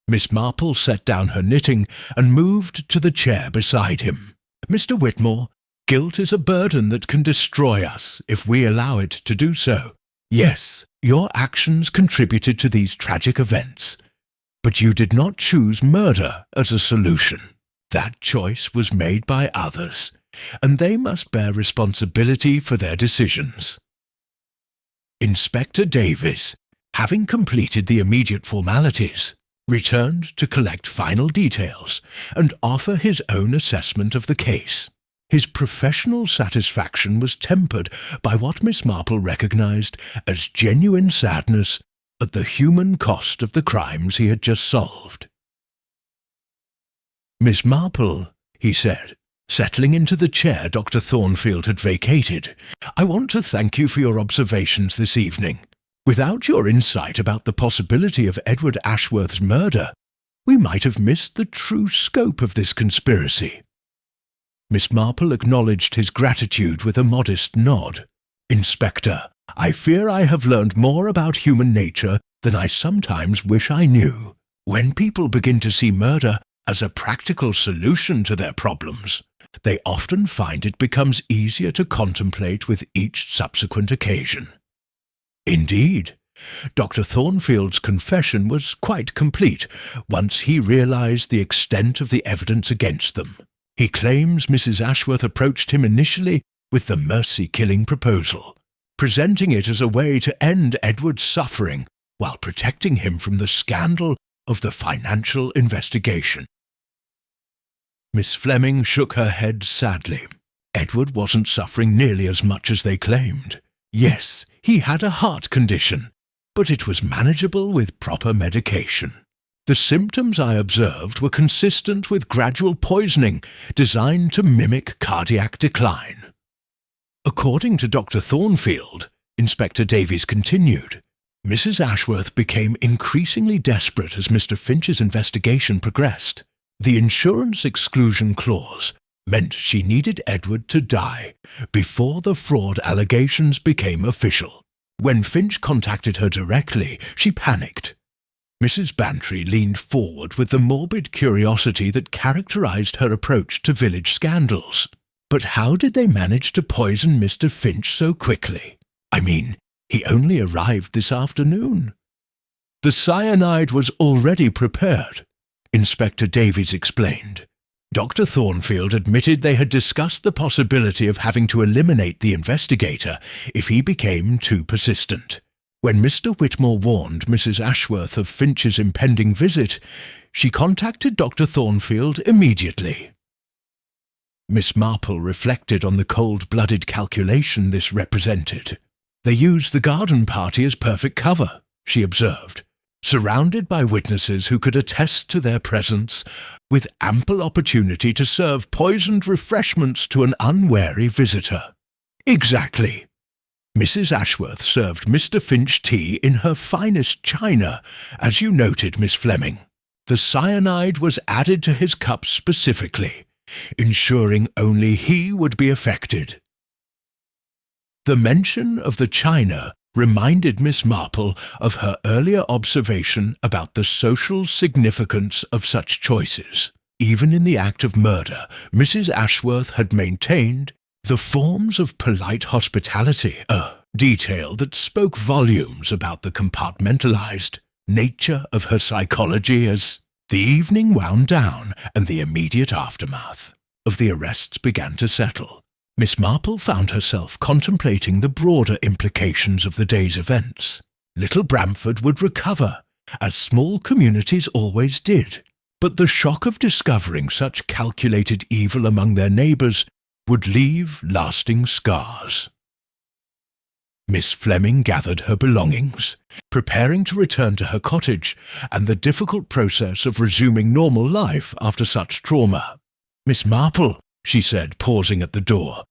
Miss Marple set down her knitting and moved to the chair beside him. "Mr. Whitmore, guilt is a burden that can destroy us if we allow it to do so. Yes, your actions contributed to these tragic events, but you did not choose murder as a solution. That choice was made by others, and they must bear responsibility for their decisions." Inspector Davies, having completed the immediate formalities, returned to collect final details and offer his own assessment of the case. His professional satisfaction was tempered by what Miss Marple recognized as genuine sadness at the human cost of the crimes he had just solved. "Miss Marple," he said, settling into the chair Dr. Thornfield had vacated, "I want to thank you for your observations this evening. Without your insight about the possibility of Edward Ashworth's murder, we might have missed the true scope of this conspiracy." Miss Marple acknowledged his gratitude with a modest nod. "Inspector, I fear I have learned more about human nature than I sometimes wish I knew. When people begin to see murder as a practical solution to their problems, they often find it becomes easier to contemplate with each subsequent occasion." Indeed, Dr. Thornfield's confession was quite complete once he realized the extent of the evidence against them. He claims Mrs. Ashworth approached him initially with the mercy-killing proposal, presenting it as a way to end Edward's suffering while protecting him from the scandal of the financial investigation. Miss Fleming shook her head sadly. Edward wasn't suffering nearly as much as they claimed. Yes, he had a heart condition, but it was manageable with proper medication. The symptoms I observed were consistent with gradual poisoning designed to mimic cardiac decline. According to Dr. Thornfield, Inspector Davies continued, Mrs. Ashworth became increasingly desperate as Mr. Finch's investigation progressed. The insurance exclusion clause meant she needed Edward to die before the fraud allegations became official. When Finch contacted her directly, she panicked. Mrs. Bantry leaned forward with the morbid curiosity that characterized her approach to village scandals. But how did they manage to poison Mr. Finch so quickly? I mean, he only arrived this afternoon. The cyanide was already prepared, Inspector Davies explained. Dr. Thornfield admitted they had discussed the possibility of having to eliminate the investigator if he became too persistent. When Mr. Whitmore warned Mrs. Ashworth of Finch's impending visit, she contacted Dr. Thornfield immediately. Miss Marple reflected on the cold-blooded calculation this represented. They used the garden party as perfect cover, she observed, surrounded by witnesses who could attest to their presence, with ample opportunity to serve poisoned refreshments to an unwary visitor. Exactly. Mrs. Ashworth served Mr. Finch tea in her finest china, as you noted, Miss Fleming. The cyanide was added to his cup specifically, ensuring only he would be affected. The mention of the china reminded Miss Marple of her earlier observation about the social significance of such choices. Even in the act of murder, Mrs. Ashworth had maintained the forms of polite hospitality, a detail that spoke volumes about the compartmentalized nature of her psychology as the evening wound down and the immediate aftermath of the arrests began to settle. Miss Marple found herself contemplating the broader implications of the day's events. Little Bramford would recover, as small communities always did, but the shock of discovering such calculated evil among their neighbours would leave lasting scars. Miss Fleming gathered her belongings, preparing to return to her cottage and the difficult process of resuming normal life after such trauma. "Miss Marple," she said, pausing at the door,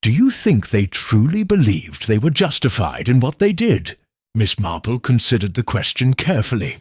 "do you think they truly believed they were justified in what they did?" Miss Marple considered the question carefully.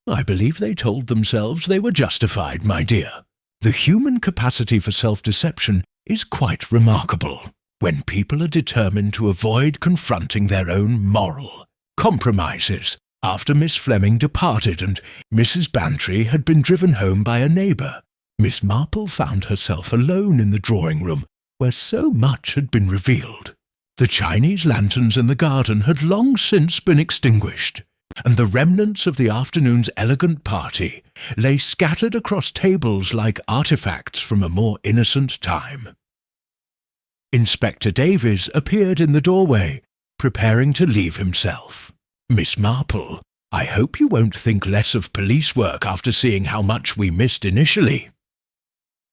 "I believe they told themselves they were justified, my dear. The human capacity for self-deception is quite remarkable when people are determined to avoid confronting their own moral compromises. After Miss Fleming departed and Mrs. Bantry had been driven home by a neighbour, Miss Marple found herself alone in the drawing-room where so much had been revealed. The Chinese lanterns in the garden had long since been extinguished, and the remnants of the afternoon's elegant party lay scattered across tables like artefacts from a more innocent time. Inspector Davies appeared in the doorway, preparing to leave himself. "Miss Marple, I hope you won't think less of police work after seeing how much we missed initially."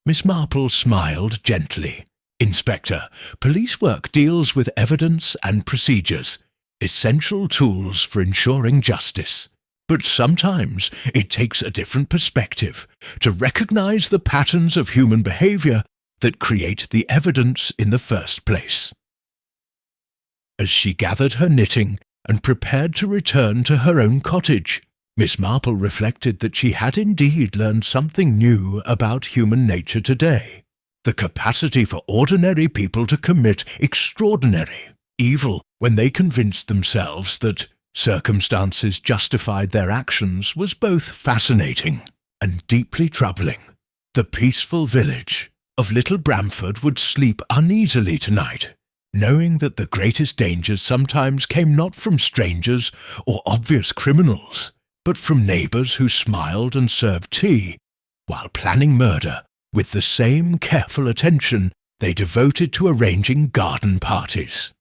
Miss Marple smiled gently. "Inspector, police work deals with evidence and procedures, essential tools for ensuring justice. But sometimes it takes a different perspective to recognize the patterns of human behavior that create the evidence in the first place." As she gathered her knitting and prepared to return to her own cottage, Miss Marple reflected that she had indeed learned something new about human nature today. The capacity for ordinary people to commit extraordinary evil when they convinced themselves that circumstances justified their actions was both fascinating and deeply troubling. The peaceful village of Little Bramford would sleep uneasily tonight, knowing that the greatest dangers sometimes came not from strangers or obvious criminals, but from neighbours who smiled and served tea while planning murder with the same careful attention they devoted to arranging garden parties.